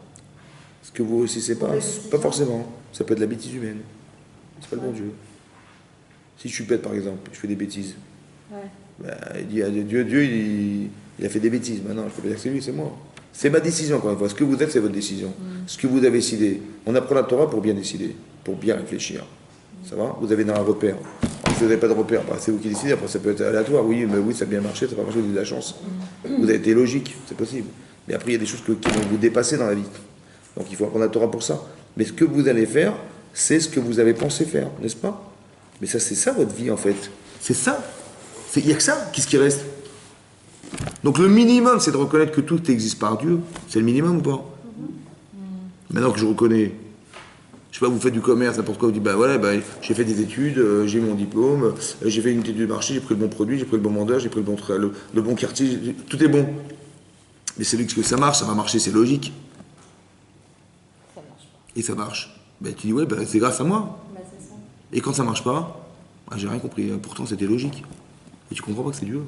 Ce que vous réussissez pas, pas forcément. Ça peut être de la bêtise humaine. C'est pas le bon Dieu. Si je suis bête par exemple, je fais des bêtises. Ouais. Ben, il dit, Dieu il a fait des bêtises. Maintenant, je peux pas dire que c'est lui, c'est moi. C'est ma décision, encore une fois. Ce que vous êtes, c'est votre décision. Ce que vous avez décidé. On apprend la Torah pour bien décider, pour bien réfléchir. Ça va? Vous avez dans un repère. Alors, si vous n'avez pas de repère, bah, c'est vous qui décidez. Après, ça peut être aléatoire. Oui, mais oui, ça a bien marché, ça n'a pas marché, vous avez de la chance. Vous avez été logique, c'est possible. Mais après, il y a des choses qui vont vous dépasser dans la vie. Donc, il faut apprendre la Torah pour ça. Mais ce que vous allez faire, c'est ce que vous avez pensé faire, n'est-ce pas? Mais ça, c'est ça votre vie, en fait. C'est ça. Il n'y a que ça. Qu'est-ce qui reste? Donc le minimum, c'est de reconnaître que tout existe par Dieu. C'est le minimum ou pas? Maintenant que je reconnais, je sais pas, vous faites du commerce, n'importe quoi, vous dites, ben voilà, ben, j'ai fait des études, j'ai mon diplôme, j'ai fait une étude de marché, j'ai pris le bon produit, j'ai pris le bon vendeur, j'ai pris le bon quartier, tout est bon. Mais c'est lui que ça marche, ça va marcher, c'est logique. Ça marche pas. Et ça marche. Ben, tu dis, ouais, ben, c'est grâce à moi. Bah, c'est ça. Et quand ça marche pas, ben, j'ai rien compris. Pourtant, c'était logique. Et tu comprends pas que c'est Dieu.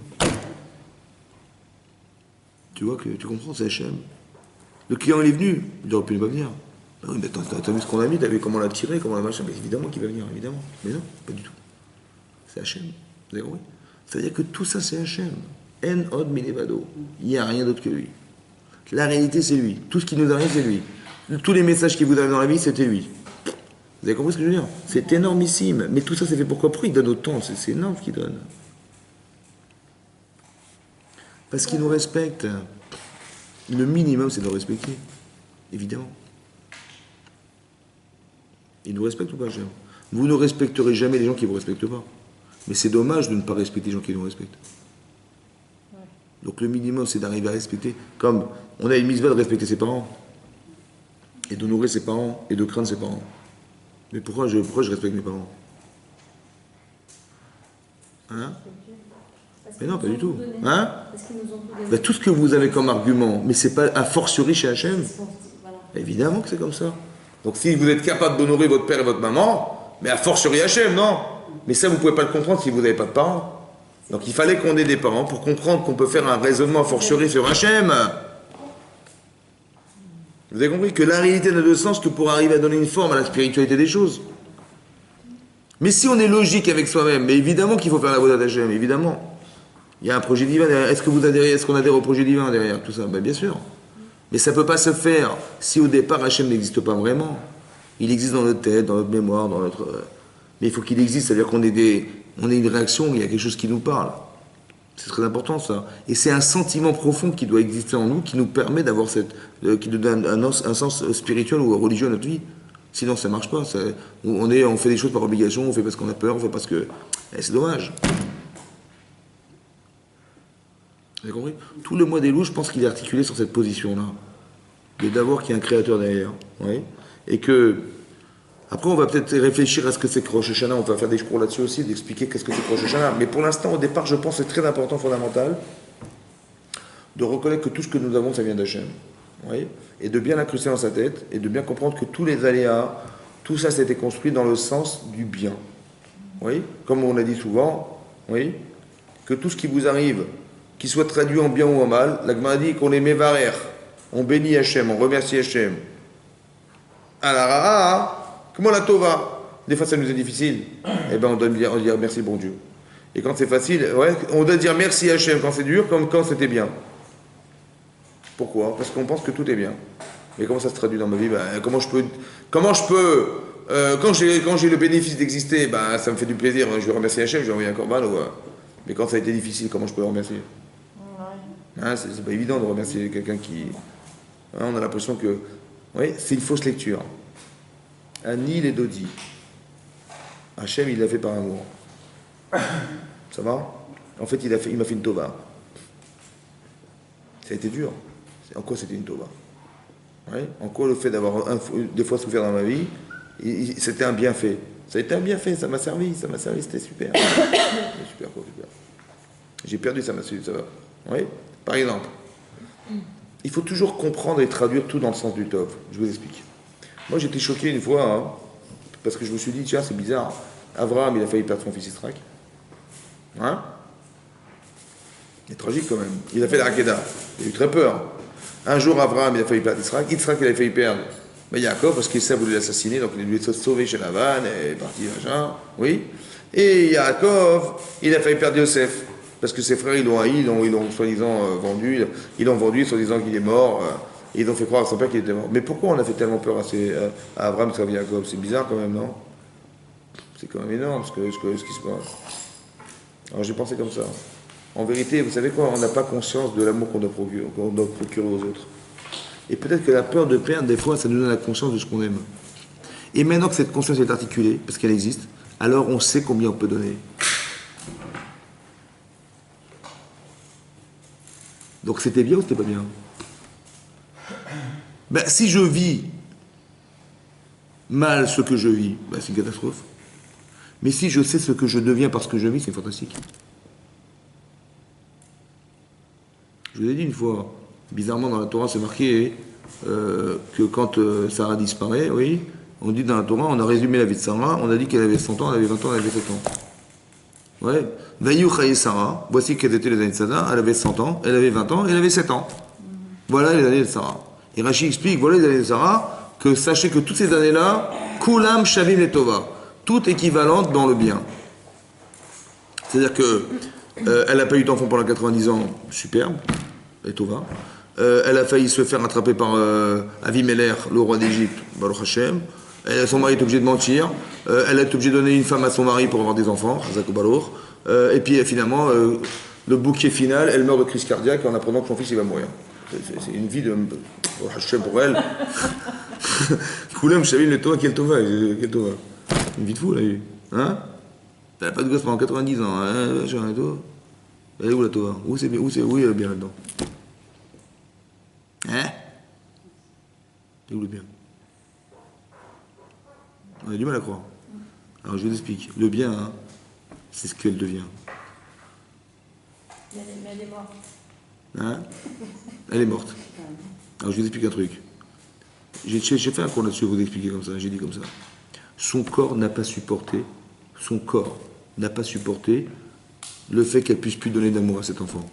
Tu vois que tu comprends, c'est Hachem. Le client, il est venu, il aurait pu ne pas venir. Ah oui, mais t'as vu ce qu'on a mis, t'as vu comment on l'a tiré, comment on l'a machin. Mais évidemment qu'il va venir, évidemment. Mais non, pas du tout. C'est Hachem. Vous avez compris? C'est-à-dire que tout ça, c'est Hachem. En od milevado. Il n'y a rien d'autre que lui. La réalité, c'est lui. Tout ce qui nous arrive, c'est lui. Tous les messages qui vous arrivent dans la vie, c'était lui. Vous avez compris ce que je veux dire? C'est énormissime. Mais tout ça, c'est fait pourquoi? Pourquoi il donne autant? C'est énorme ce qu'il donne. Parce qu'il nous respecte. Le minimum, c'est de le respecter. Évidemment. Il nous respecte ou pas, Hachem? Vous ne respecterez jamais les gens qui ne vous respectent pas. Mais c'est dommage de ne pas respecter les gens qui nous respectent. Donc le minimum, c'est d'arriver à respecter. Comme on a une mitzvah de respecter ses parents. Et d'honorer ses parents. Et de craindre ses parents. Mais pourquoi je respecte mes parents? Hein? Mais non, pas du tout. Hein? Parce qu'ils nous ont tout donné. Ben, tout ce que vous avez comme argument, mais c'est pas a fortiori chez Hachem. Voilà. Évidemment que c'est comme ça. Donc si vous êtes capable d'honorer votre père et votre maman, mais a fortiori Hachem, non? Mais ça, vous ne pouvez pas le comprendre si vous n'avez pas de parents. Donc il fallait qu'on ait des parents pour comprendre qu'on peut faire un raisonnement a fortiori sur Hachem. Vous avez compris que la réalité n'a de sens que pour arriver à donner une forme à la spiritualité des choses. Mais si on est logique avec soi-même, mais évidemment qu'il faut faire la voie d'Hachem, évidemment. Il y a un projet divin derrière. Est-ce que vous adhérez, est-ce qu'on adhère au projet divin derrière tout ça? Ben, bien sûr. Mais ça ne peut pas se faire si au départ Hachem n'existe pas vraiment. Il existe dans notre tête, dans notre mémoire, dans notre... Mais il faut qu'il existe, c'est-à-dire qu'on ait une réaction, il y a quelque chose qui nous parle. C'est très important ça. Et c'est un sentiment profond qui doit exister en nous, qui nous permet d'avoir qui nous donne un sens spirituel ou religieux à notre vie. Sinon ça ne marche pas. On fait des choses par obligation, on fait parce qu'on a peur, on fait parce que... c'est dommage. Vous avez compris? Tout le mois des loups, je pense qu'il est articulé sur cette position-là. De d'abord qu'il y a un créateur derrière. Oui. Et que... Après, on va peut-être réfléchir à ce que c'est que Rosh Hashanah. On va faire des cours là-dessus aussi, d'expliquer qu'est-ce que c'est que Rosh Hashanah. Mais pour l'instant, au départ, je pense que c'est très important, fondamental, de reconnaître que tout ce que nous avons, ça vient d'Hachem. Oui. Et de bien l'incruster dans sa tête, et de bien comprendre que tous les aléas, tout ça, c'était construit dans le sens du bien. Oui. Comme on l'a dit souvent, oui, que tout ce qui vous arrive, qu'il soit traduit en bien ou en mal, la Gemara dit qu'on est mévarer, on bénit Hachem, on remercie Hachem. Alors, comment la Tova? Des fois ça nous est difficile. Eh bien on doit dire merci bon Dieu. Et quand c'est facile, ouais, on doit dire merci Hachem quand c'est dur, comme quand c'était bien. Pourquoi? Parce qu'on pense que tout est bien. Mais comment ça se traduit dans ma vie? Quand j'ai le bénéfice d'exister, ça me fait du plaisir, je vais remercier Hachem, je vais envoyer un corban. Mais quand ça a été difficile, comment je peux le remercier? Hein, c'est pas évident de remercier quelqu'un qui... Hein, on a l'impression que... Oui, c'est une fausse lecture. Ani les Dodi. Hachem, il l'a fait par amour. Ça va? En fait, il m'a fait une tova. Ça a été dur. En quoi c'était une tova? Oui? En quoi le fait d'avoir des fois souffert dans ma vie, c'était un bienfait. Ça a été un bienfait, ça m'a servi, c'était super. C'était super, quoi, super. J'ai perdu, ça m'a servi, ça va. Oui? Par exemple, il faut toujours comprendre et traduire tout dans le sens du Tov. Je vous explique. Moi, j'étais choqué une fois, hein, parce que je me suis dit, tiens, c'est bizarre. Abraham, il a failli perdre son fils Israël. Hein? C'est tragique quand même. Il a fait la Hakeda. Il a eu très peur. Un jour, Abraham, il a failli perdre Israël. Israël, il a failli perdre. Mais Yaakov, parce qu'il voulait l'assassiner, donc il lui a sauvé chez Lavan, et est parti, machin. Oui. Et Yaakov, il a failli perdre Yosef. Parce que ses frères, ils l'ont haï, ils l'ont soi-disant vendu. Ils l'ont vendu, soi-disant qu'il est mort. Et ils ont fait croire à son père qu'il était mort. Mais pourquoi on a fait tellement peur à Abraham et à Jacob? C'est bizarre quand même, non? C'est quand même énorme ce qui se passe. Alors j'ai pensé comme ça. En vérité, vous savez quoi? On n'a pas conscience de l'amour qu'on doit procurer aux autres. Et peut-être que la peur de perdre, des fois, ça nous donne la conscience de ce qu'on aime. Et maintenant que cette conscience est articulée, parce qu'elle existe, alors on sait combien on peut donner. Donc c'était bien ou c'était pas bien? Si je vis mal ce que je vis, c'est une catastrophe. Mais si je sais ce que je deviens parce que je vis, c'est fantastique. Je vous ai dit une fois, bizarrement dans la Torah, c'est marqué que quand Sarah disparaît, oui, on dit dans la Torah, on a résumé la vie de Sarah, on a dit qu'elle avait 100 ans, elle avait 20 ans, elle avait 7 ans. Ouais. Vayu Chaye Sarah, voici quelles étaient les années de Sarah, elle avait 100 ans, elle avait 20 ans, elle avait 7 ans. Voilà les années de Sarah. Et Rashi explique, voilà les années de Sarah, que sachez que toutes ces années-là, Kulam Shavim Letova, toutes équivalentes dans le bien. C'est-à-dire que elle n'a pas eu d'enfant pendant 90 ans, superbe, Letova. Elle a failli se faire attraper par Avimelech, le roi d'Égypte, Baruch Hashem. Son mari est obligé de mentir. Elle est obligée de donner une femme à son mari pour avoir des enfants, Chazak Baruch. Et puis finalement, le bouquet final, elle meurt de crise cardiaque en apprenant que son fils il va mourir. C'est une vie de Hachem pour elle. Koulam, je savais le Tova, quel Tova? Une vie de fou, là. Hein? Elle n'a pas de gosse pendant 90 ans. Hein? Elle est où la Tova? Où elle est bien là-dedans? Hein? Elle est où le bien? On a du mal à croire. Alors je vous explique. Le bien, hein, c'est ce qu'elle devient. Mais elle est morte. Hein? Elle est morte. Alors je vous explique un truc. J'ai fait un cours là-dessus, vous expliquer comme ça, j'ai dit comme ça. Son corps n'a pas supporté le fait qu'elle puisse plus donner d'amour à cet enfant.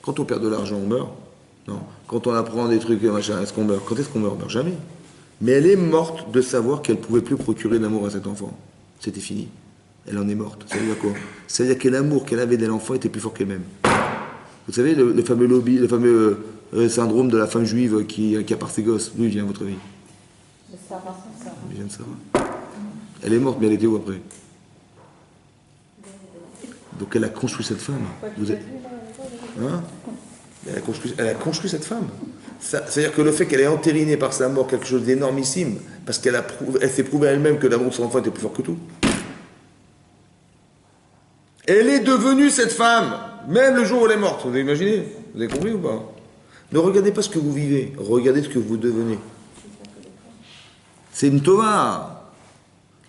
Quand on perd de l'argent, on meurt. Non. Quand on apprend des trucs, machin, est-ce qu'on meurt? Quand est-ce qu'on meurt? On meurt jamais. Mais elle est morte de savoir qu'elle ne pouvait plus procurer d'amour à cet enfant. C'était fini. Elle en est morte. Ça veut dire quoi? Ça veut dire que l'amour qu'elle avait de l'enfant était plus fort qu'elle-même. Vous savez, le fameux lobby, le fameux syndrome de la femme juive qui appart ses gosses, d'où il vient à votre avis? De savoir ça. Il vient de ça. Elle est morte, mais elle était où après? Donc elle a construit cette femme. Vous êtes... Hein? Elle a construit cette femme. C'est-à-dire que le fait qu'elle ait entériné par sa mort quelque chose d'énormissime, parce elle s'est prouvé à elle-même que l'amour de son enfant était plus fort que tout. Elle est devenue cette femme, même le jour où elle est morte. Vous avez imaginé? Vous avez compris ou pas? Ne regardez pas ce que vous vivez, regardez ce que vous devenez. C'est une tova.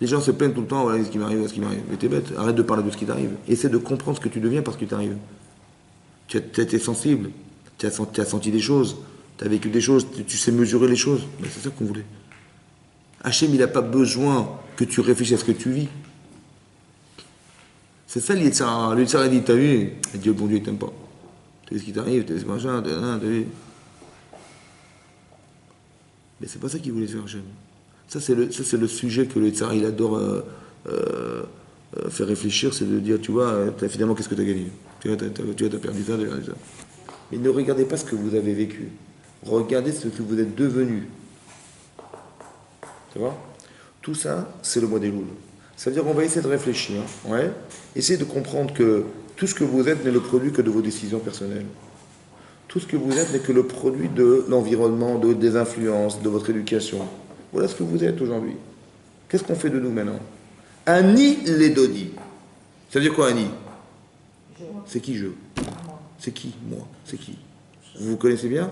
Les gens se plaignent tout le temps, voilà ce qui m'arrive, ce qui m'arrive. Mais t'es bête, arrête de parler de ce qui t'arrive. Essaie de comprendre ce que tu deviens parce que t'arrive. Tu as été sensible, tu as senti des choses, tu as vécu des choses, tu sais mesurer les choses. Ben, c'est ça qu'on voulait. Hachem, il n'a pas besoin que tu réfléchisses à ce que tu vis. C'est ça l'Yitzhara. L'Yitzhara dit, t'as vu, Dieu, bon Dieu, il t'aime pas. Tu sais ce qui t'arrive, tu sais ce machin, t'as vu. Mais c'est pas ça qu'il voulait faire, Hachem. Ça, c'est le sujet que le Yitzhara, il adore faire réfléchir, c'est de dire, tu vois, finalement, qu'est-ce que tu as gagné? Tu vois, t'as perdu ça, t'as perdu ça. Mais ne regardez pas ce que vous avez vécu. Regardez ce que vous êtes devenu. Tu vois? Tout ça, c'est le mois des louls. Ça veut dire qu'on va essayer de réfléchir, ouais? Essayer de comprendre que tout ce que vous êtes n'est le produit que de vos décisions personnelles. Tout ce que vous êtes n'est que le produit de l'environnement, des influences, de votre éducation. Voilà ce que vous êtes aujourd'hui. Qu'est-ce qu'on fait de nous maintenant? Ani Ledodi. Ça veut dire quoi, Ani? C'est qui je? C'est qui? Moi. C'est qui? Vous connaissez bien?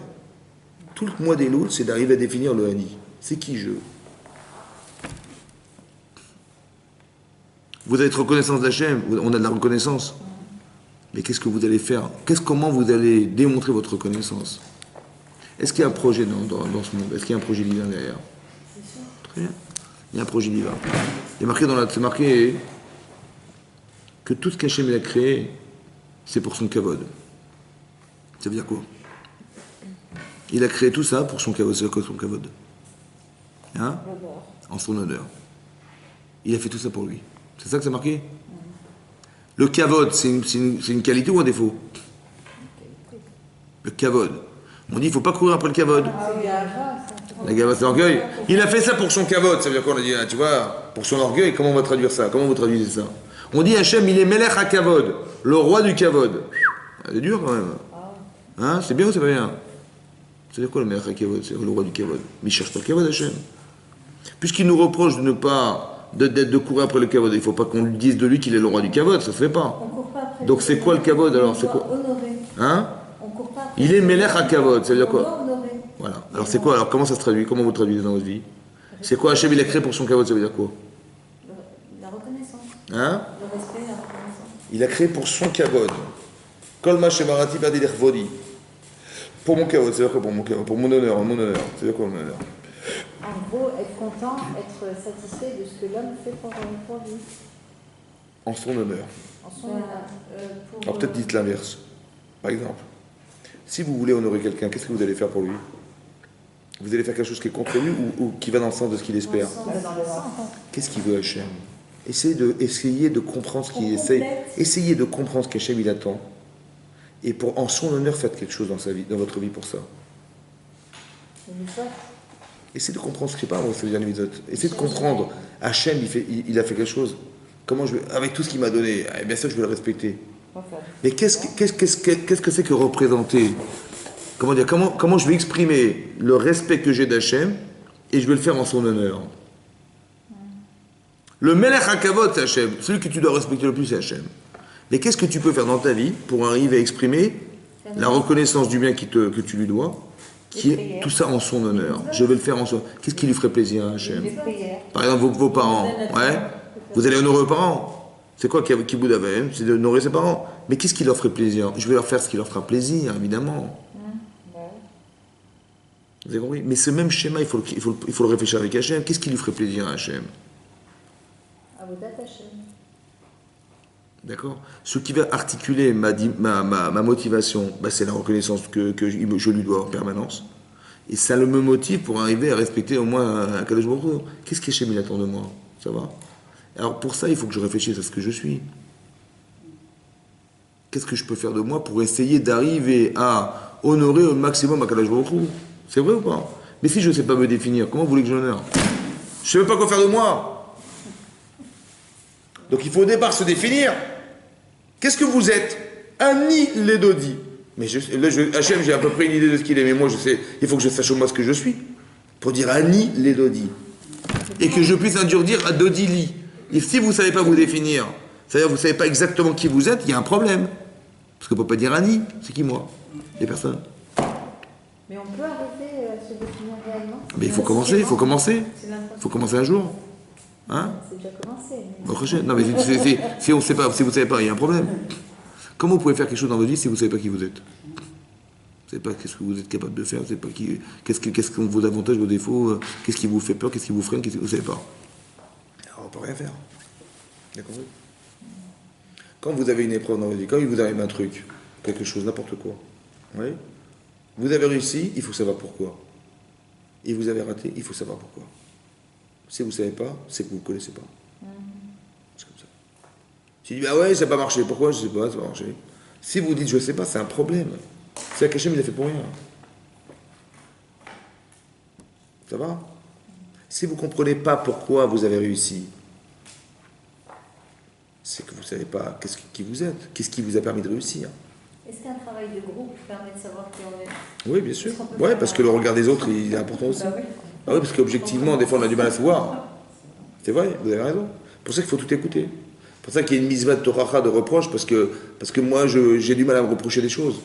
Tout le mois des louls, c'est d'arriver à définir le Ani. C'est qui je? Vous avez reconnaissance d'Hachem, on a de la reconnaissance. Mais qu'est-ce que vous allez faire? Comment vous allez démontrer votre reconnaissance? Est-ce qu'il y a un projet dans ce monde? Est-ce qu'il y a un projet divin derrière? Très bien. Il y a un projet divin. C'est marqué que tout ce qu'Hachem a créé, c'est pour son kavod. Ça veut dire quoi? Il a créé tout ça pour son kavod. C'est quoi son kavod? Hein? En son honneur. Il a fait tout ça pour lui. C'est ça que c'est marqué? Le kavod, c'est une qualité ou un défaut? Le kavod. On dit, il ne faut pas courir après le kavod. La gava, c'est l'orgueil. Il a fait ça pour son kavod. Ça veut dire quoi? On a dit, tu vois, pour son orgueil, comment on va traduire ça? Comment vous traduisez ça? On dit, Hachem, il est Melech HaKavod, le roi du kavod. C'est dur quand même. Hein? C'est bien ou c'est pas bien? C'est quoi le Melech HaKavod? C'est le roi du kavod. Mais il ne cherche pas le kavod, Hachem. Puisqu'il nous reproche de ne pas de courir après le kavod, il ne faut pas qu'on lui dise de lui qu'il est le roi du kavod, ça ne se fait pas. Donc c'est quoi le kavod alors? C'est quoi? Hein? Il est Melech HaKavod, ça veut dire quoi? Voilà. Alors c'est quoi? Alors comment ça se traduit? Comment vous le traduisez dans votre vie? C'est quoi Hachem il a créé pour son kavod, ça veut dire quoi? La reconnaissance. Hein? Le respect et la reconnaissance. Il a créé pour son kavod. Kol ma shemarati ba'di vodi. Pour mon kavod, c'est-à-dire quoi pour mon kavod? Pour mon honneur, c'est-à-dire quoi mon honneur? En gros, être content, être satisfait de ce que l'homme fait pour lui. En son honneur. En son honneur. Alors peut-être dites l'inverse. Par exemple, si vous voulez honorer quelqu'un, qu'est-ce que vous allez faire pour lui? Vous allez faire quelque chose qui est contre lui ou qui va dans le sens de ce qu'il espère? Qu'est-ce qu'il veut Hachem? Essayez de comprendre ce qu'il essaye. Essayez de comprendre ce qu'Hachem il attend. Et en son honneur, faites quelque chose dans sa vie, dans votre vie pour ça. Essayez de comprendre ce qui est pas, ça veut dire les essayez de comprendre. Hachem, il a fait quelque chose. Avec tout ce qu'il m'a donné, eh bien ça, je vais le respecter. Mais qu'est-ce que c'est que représenter? Comment dire? Comment je vais exprimer le respect que j'ai d'Hachem et je vais le faire en son honneur? Le Melech HaKavod, c'est Hachem. Celui que tu dois respecter le plus, c'est Hachem. Mais qu'est-ce que tu peux faire dans ta vie pour arriver à exprimer la reconnaissance du bien que tu lui dois, qui est tout ça en son honneur? Je vais le faire en son... Qu'est-ce qui lui ferait plaisir à Hachem? Par exemple, vos parents, ouais? Vous allez honorer vos parents. C'est quoi Kibboud Aven? C'est d'honorer ses parents. Mais qu'est-ce qui leur ferait plaisir? Je vais leur faire ce qui leur fera plaisir, évidemment. Vous avez compris? Mais ce même schéma, il faut le réfléchir avec Hachem. Qu'est-ce qui lui ferait plaisir à Hachem? D'accord. Ce qui va articuler ma motivation, bah, c'est la reconnaissance que je lui dois en permanence. Et ça me motive pour arriver à respecter au moins un Kadosh Baruch Hu. Qu'est-ce qu'Hachem il attend de moi? Ça va? Alors pour ça, il faut que je réfléchisse à ce que je suis. Qu'est-ce que je peux faire de moi pour essayer d'arriver à honorer au maximum Kadosh Baruch Hu? C'est vrai ou pas? Mais si je ne sais pas me définir, comment vous voulez que je l'honore? Je ne sais même pas quoi faire de moi. Donc il faut au départ se définir. Qu'est-ce que vous êtes? Ani Ledodi. Mais Hachem, j'ai à peu près une idée de ce qu'il est, mais moi je sais, il faut que je sache au moins ce que je suis. Pour dire Ani Ledodi. Et que je puisse un jour dire à Dodili. Et si vous ne savez pas vous définir, c'est-à-dire que vous ne savez pas exactement qui vous êtes, il y a un problème. Parce qu'on ne peut pas dire Ani, c'est qui moi? Les personnes. Mais on peut arriver à se définir réellement. Mais il faut commencer, il faut commencer. C'est Il faut commencer un jour. Hein? C'est déjà commencé. Non, mais si on sait pas, si vous ne savez pas, il y a un problème. Comment vous pouvez faire quelque chose dans votre vie si vous ne savez pas qui vous êtes? Vous ne savez pas qu'est-ce que vous êtes capable de faire, vous ne savez pas qu'est-ce que sont vos avantages, vos défauts, qu'est-ce qui vous fait peur, qu'est-ce qui vous freine, vous ne savez pas. Alors on ne peut rien faire. D'accord? Quand vous avez une épreuve dans votre vie, quand il vous arrive un truc, quelque chose, n'importe quoi, oui, vous avez réussi, il faut savoir pourquoi. Et vous avez raté, il faut savoir pourquoi. Si vous ne savez pas, c'est que vous ne connaissez pas. C'est comme ça. Si tu dis, ah ouais, ça n'a pas marché, pourquoi? Je ne sais pas, ça n'a pas marché. Si vous dites, je ne sais pas, c'est un problème. C'est que Hachem, il a fait pour rien. Ça va? Si vous ne comprenez pas pourquoi vous avez réussi, c'est que vous ne savez pas qui vous êtes, qu'est-ce qui vous a permis de réussir. Est-ce qu'un travail de groupe permet de savoir qui on est? Oui, bien sûr. Oui, parce que le regard des autres, il est important aussi. Bah oui. Ah oui, parce qu'objectivement, des fois, on a du mal à se voir. C'est vrai, vous avez raison. C'est pour ça qu'il faut tout écouter. C'est pour ça qu'il y a une misva de Toracha, de reproche, parce que moi, j'ai du mal à me reprocher des choses.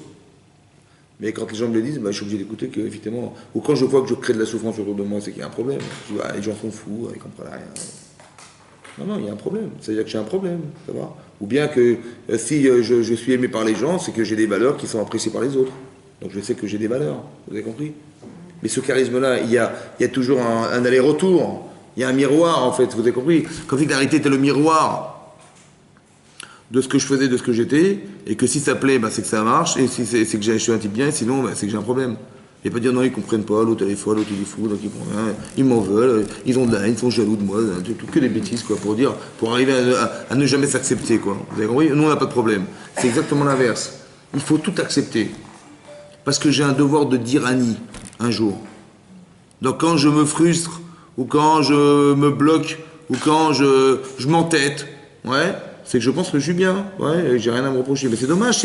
Mais quand les gens me le disent, bah, je suis obligé d'écouter que, effectivement, ou quand je vois que je crée de la souffrance autour de moi, c'est qu'il y a un problème. Je dis, ah, les gens sont fous, ils comprennent rien. Non, il y a un problème. C'est-à-dire que j'ai un problème, ça va? Ou bien que si je suis aimé par les gens, c'est que j'ai des valeurs qui sont appréciées par les autres. Donc je sais que j'ai des valeurs, vous avez compris? Mais ce charisme-là, il y a toujours un aller-retour. Il y a un miroir, en fait, vous avez compris? Comme si l'arité était le miroir de ce que je faisais, de ce que j'étais, et que si ça plaît, bah, c'est que ça marche, et si c'est que je suis un type bien, et sinon, bah, c'est que j'ai un problème. Et pas dire non, ils comprennent pas, l'autre elle est folle, l'autre il est fou, donc ils m'en veulent, ils ont de la haine, ils sont jaloux de moi, que des bêtises, quoi, pour arriver à ne jamais s'accepter, quoi. Vous avez compris? Nous, on n'a pas de problème. C'est exactement l'inverse. Il faut tout accepter. Parce que j'ai un devoir de dire Annie, un jour. Donc quand je me frustre, ou quand je me bloque, ou quand je m'entête, ouais, c'est que je pense que je suis bien, ouais, et j'ai rien à me reprocher. Mais c'est dommage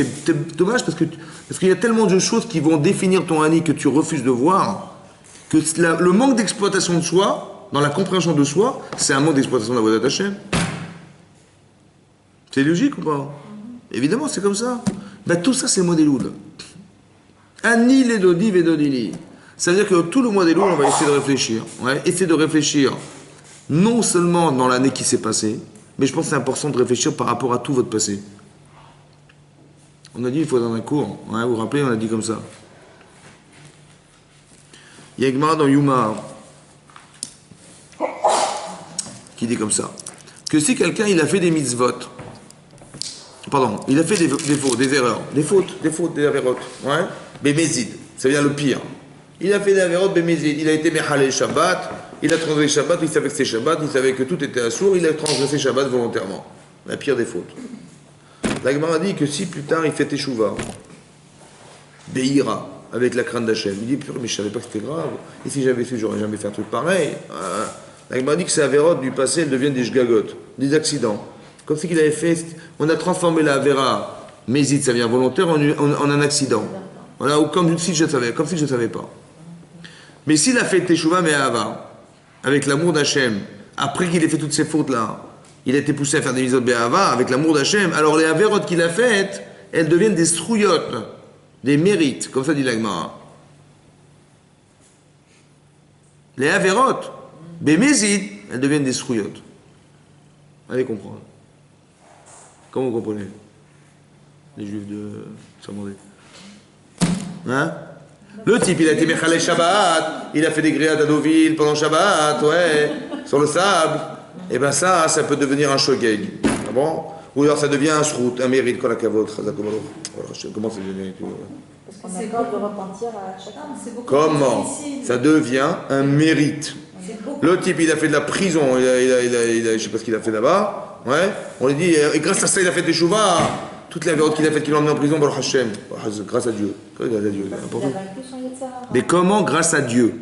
parce qu'il y a tellement de choses qui vont définir ton Annie que tu refuses de voir, que le manque d'exploitation de soi, dans la compréhension de soi, c'est un manque d'exploitation de la voie d'Hachem. C'est logique ou pas? Évidemment, c'est comme ça. Ben, tout ça, c'est le mois des Louls. Ani les dodi vedodili. Ça veut dire que tout le mois des Louls, on va essayer de réfléchir. Ouais, essayer de réfléchir non seulement dans l'année qui s'est passée, mais je pense que c'est important de réfléchir par rapport à tout votre passé. On a dit, il faut dans un cours. Ouais, vous vous rappelez, on a dit comme ça. Il y a une Gemara dans Yuma qui dit comme ça. Que si quelqu'un, il a fait des mitzvot, pardon, il a fait des fautes, des erreurs, des fautes, des avérotes, ouais, bémézid, ça vient le pire. Il a fait des avérotes, bémézid, il a été méhalé Shabbat, il a transgressé Shabbat, il savait que c'était Shabbat, il savait que tout était assourd, il a transgressé Shabbat volontairement. La pire des fautes. La Gemara dit que si plus tard il fait Teshuvah, Beira, avec la crainte d'Hachem, il dit, purée, mais je savais pas que c'était grave, et si j'avais su, j'aurais jamais fait un truc pareil. La Gemara dit que ces avérotes du passé, elles deviennent des shgagot, des accidents. Comme si qu'il avait fait, on a transformé la avéra, mézid, ça vient volontaire, en un accident. Voilà, ou comme si je savais pas. Mais s'il a fait Teshuvah Me'ahava, avec l'amour d'Hachem, après qu'il ait fait toutes ces fautes-là, il a été poussé à faire des mitzvot Be'ahava, avec l'amour d'Hachem, alors les avérotes qu'il a faites, elles deviennent des strouillottes, des mérites, comme ça dit la Gemara. Les avérotes, Bémézid, elles deviennent des strouillottes. Allez comprendre. Comment vous comprenez? Les juifs de Samandé. Hein? Le type, il a été Mechalé Shabbat, il a fait des grillades à Deauville pendant Shabbat, ouais, sur le sable. Et ben ça peut devenir un shogeg. Ah bon? Ou alors ça devient un shrout, un mérite, qu'on a qu'à votre. Comment ça devient? Parce qu'on accorde de repentir à chacun. Comment ça devient un mérite? Le type, il a fait de la prison, je sais pas ce qu'il a fait là-bas, ouais. On lui dit, et grâce à ça, il a fait des chouvas, toute la vérité qu'il a faite, qu'il l'a emmené en prison, Baruch Hashem, grâce à Dieu. Mais comment, grâce à Dieu?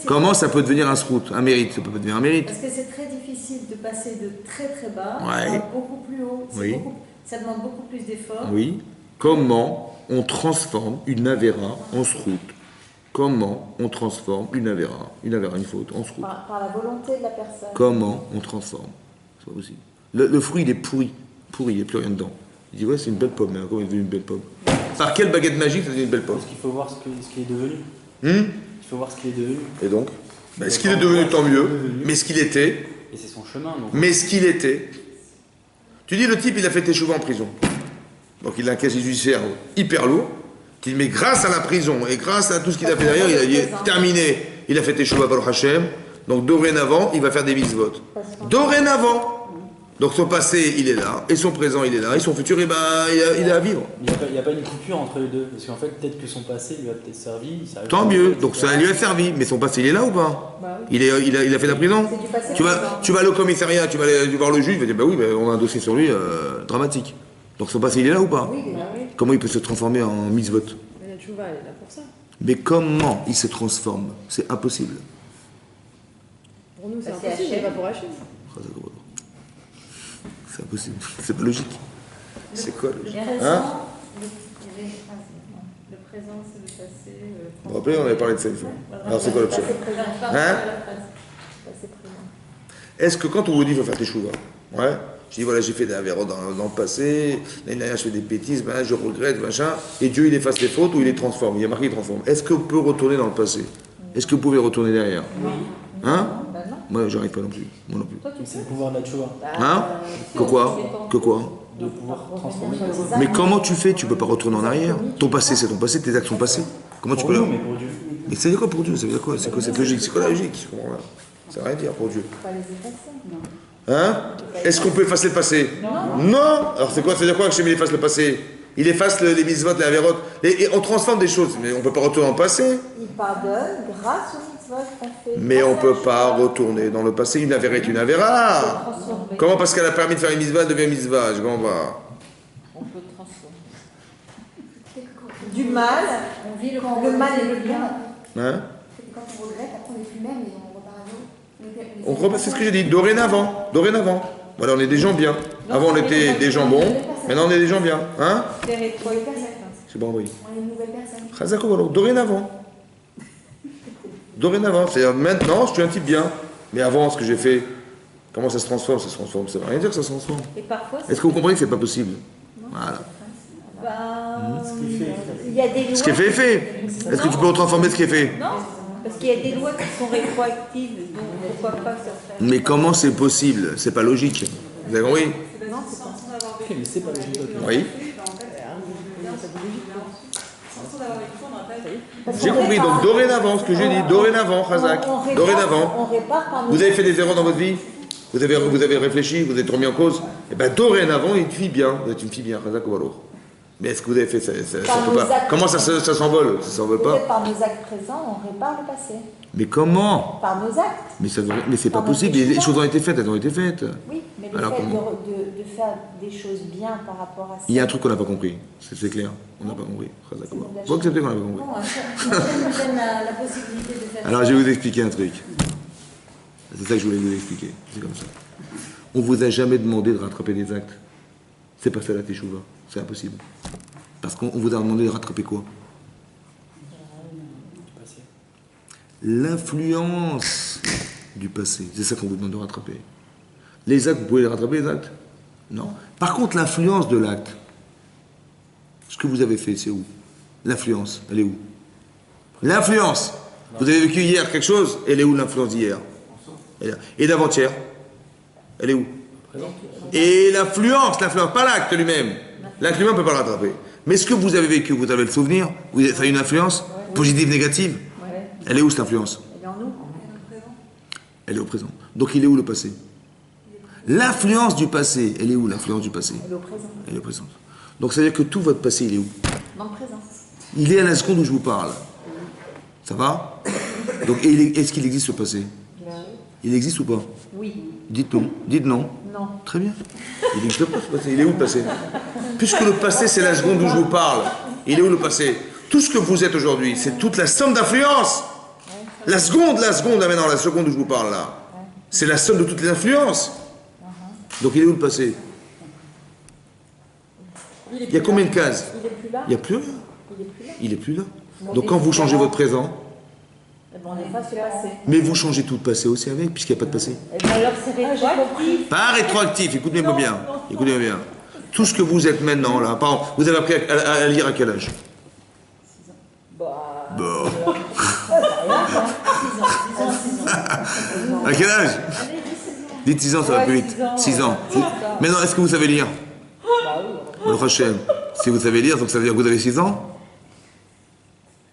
Comment ça peut devenir un srout, un mérite? Ça peut devenir un mérite. Parce que c'est très difficile de passer de très très bas Ouais. à beaucoup plus haut. Oui. Ça demande beaucoup plus d'efforts. Oui. Comment on transforme une avéra en srout? Comment on transforme une avéra, une faute, en srout? Par la volonté de la personne. Comment on transforme? C'est pas possible. Le fruit, il est pourri, il n'y a plus rien dedans. Il dit, ouais, c'est une belle pomme, mais comment il est devenu une belle pomme? Par quelle baguette magique ça devient une belle pomme? Parce qu'il faut voir ce qu'il est devenu. Il faut voir ce qu'il est devenu. Et donc ce qu'il est devenu, tant mieux. Mais ce qu'il était. Et c'est son chemin. Donc. Mais ce qu'il était. Tu dis, le type, il a fait échouer en prison. Donc il a un casier judiciaire hyper lourd. Tu dis, mais grâce à la prison et grâce à tout ce qu'il a fait derrière, il a dit, terminé. Il a fait échouer par Hachem. Donc dorénavant, il va faire des mitzvot. Dorénavant. Donc son passé, il est là, et son présent, il est là, et son futur, il est à vivre. Il n'y a pas une coupure entre les deux, parce qu'en fait, peut-être que son passé lui a peut-être servi. Tant mieux, donc ça lui a servi, mais son passé, il est là ou pas? Il a fait la prison. Tu vas au commissariat, tu vas aller voir le juge, il va dire, bah oui, on a un dossier sur lui dramatique. Donc son passé, il est là ou pas? Comment il peut se transformer en mitzvot? La tchouva, elle est là pour ça. Mais comment il se transforme? C'est impossible. Pour nous, c'est impossible, mais pas pour Hachem. C'est impossible, c'est pas logique. C'est quoi logique? Le présent, c'est le passé. Vous vous rappelez, on avait parlé de ça une fois. Alors c'est quoi l'option? Hein? Est-ce que quand on vous dit qu'il faut faire tes chouvas, ouais, je dis voilà, j'ai fait des avéros dans le passé, l'année dernière je fais des bêtises, ben, je regrette, machin, et Dieu il efface les fautes ou il les transforme, il y a marqué il transforme. Est-ce qu'on peut retourner dans le passé? Est-ce que vous pouvez retourner derrière? Hein? Moi j'arrive pas non plus. Moi non plus. C'est le pouvoir de la tchouva. Hein? Que quoi? Que quoi? De pouvoir transformer. Mais comment tu fais? Tu peux pas retourner en arrière. Ton passé c'est ton passé, tes actes sont passées. Comment tu peux nous, mais pour Dieu. Mais ça veut dire quoi pour Dieu? Ça veut dire quoi? C'est quoi cette logique? C'est quoi la logique? Je comprends pas. Ça veut rien dire pour Dieu. Pas les effacer. Hein? Est-ce qu'on peut effacer le passé? Non. Alors c'est quoi? Ça veut dire quoi que Hachem il efface le passé? Il efface les mitzvot, les avérotes, et on transforme des choses, mais on peut pas retourner dans le passé. Il pardonne grâce aux mitzvot qu'on fait. Mais on peut pas retourner dans le passé. Une avéra est une avéra. Comment parce qu'elle a permis de faire une mitzvah, elle devient mitzvah? Je comprends pas. On peut transformer. Du mal, On vit le mal et le bien. Hein? Quand on regrette, après on n'est plus même et on repart à zéro. On repasse, c'est ce que j'ai dit. Dorénavant. Voilà, on est des gens bien. Avant on était des gens bons. Maintenant on est des gens bien. Hein? C'est rétroactif. C'est bon, oui. On est une nouvelle personne. Chazako, alors, dorénavant. C'est-à-dire maintenant, je suis un type bien. Mais avant, ce que j'ai fait, comment ça se transforme? Ça se transforme, ça veut rien dire que ça se transforme. Et parfois, Est-ce que vous comprenez que c'est pas possible? Voilà. il y a des lois. Ce qui est fait est fait. Est-ce que tu peux transformer ce qui est fait? Non, parce qu'il y a des lois qui sont rétroactives, donc pourquoi pas se faire. Mais comment c'est possible? C'est pas logique. Vous avez compris? Ok, mais c'est pas logique. Oui. J'ai compris. Donc dorénavant, ce que j'ai dit, dorénavant, Khazak, dorénavant. On répare par nos Vous avez fait des erreurs dans votre vie? Vous avez réfléchi, vous êtes remis en cause? Eh bien, dorénavant, vous êtes une fille bien, Khazak ou alors. Mais est-ce que vous avez fait ça? Ça peut pas. Comment ça s'envole? Ça s'envole pas? Par nos actes présents, on répare le passé. Mais comment? Par nos actes. Mais c'est pas possible. Les choses ont été faites, elles ont été faites. Oui, mais le Alors, fait comment de faire des choses bien par rapport à ça. Il y a un truc qu'on n'a pas compris. C'est clair. On n'a pas compris. Khazak ou alors. Faut accepter qu'on n'a pas compris. Bon, Hachem nous donne la possibilité de faire Alors je vais vous expliquer un truc. C'est ça que je voulais vous expliquer. C'est comme ça. On vous a jamais demandé de rattraper des actes. C'est pas ça la teshuva. C'est impossible. Parce qu'on vous a demandé de rattraper quoi? L'influence du passé. C'est ça qu'on vous demande de rattraper. Les actes, vous pouvez les rattraper, les actes? Non. Par contre, l'influence de l'acte, ce que vous avez fait, c'est où? L'influence, elle est où? L'influence. Vous avez vécu hier quelque chose, elle est où l'influence d'hier? Et d'avant-hier, elle est où? Et l'influence, pas l'acte lui-même. L'acte lui-même ne peut pas le rattraper. Mais ce que vous avez vécu, vous avez le souvenir, ça a une influence, positive, négative. Elle est où cette influence? Elle est en nous. Elle est au présent. Donc il est où le passé? L'influence du passé, elle est où l'influence du passé? Elle est au présent. Elle est présente. Donc ça veut dire que tout votre passé, il est où? Dans le présent. Il est à la seconde où je vous parle. Ça va? Donc est-ce qu'il existe ce passé? Il existe ou pas? Oui. Dites non. Dites non. Non. Très bien. Il n'existe pas ce passé. Il est où le passé? Puisque le passé, c'est la seconde où je vous parle. Il est où le passé? Tout ce que vous êtes aujourd'hui, c'est toute la somme d'influence. La seconde, là maintenant, la seconde où je vous parle là. C'est la somme de toutes les influences. Donc il est où le passé? Il y a combien de cases? Il est plus là. Il n'y a plus rien. Il est plus là. Il est plus là. Donc quand vous changez votre présent, Eh ben, on efface le passé. mais vous changez tout le passé aussi avec, puisqu'il n'y a pas de passé. Eh ben, alors c'est rétroactif. Pas rétroactif, écoutez-moi bien. Écoutez-moi bien. Tout ce que vous êtes maintenant là, par exemple, vous avez appris à lire à quel âge? Bon. À quel âge? Dites 6 ans, ça va plus vite. 6 ans. Maintenant, est-ce que vous savez lire? Le prochain. Si vous savez lire, donc ça veut dire que vous avez 6 ans?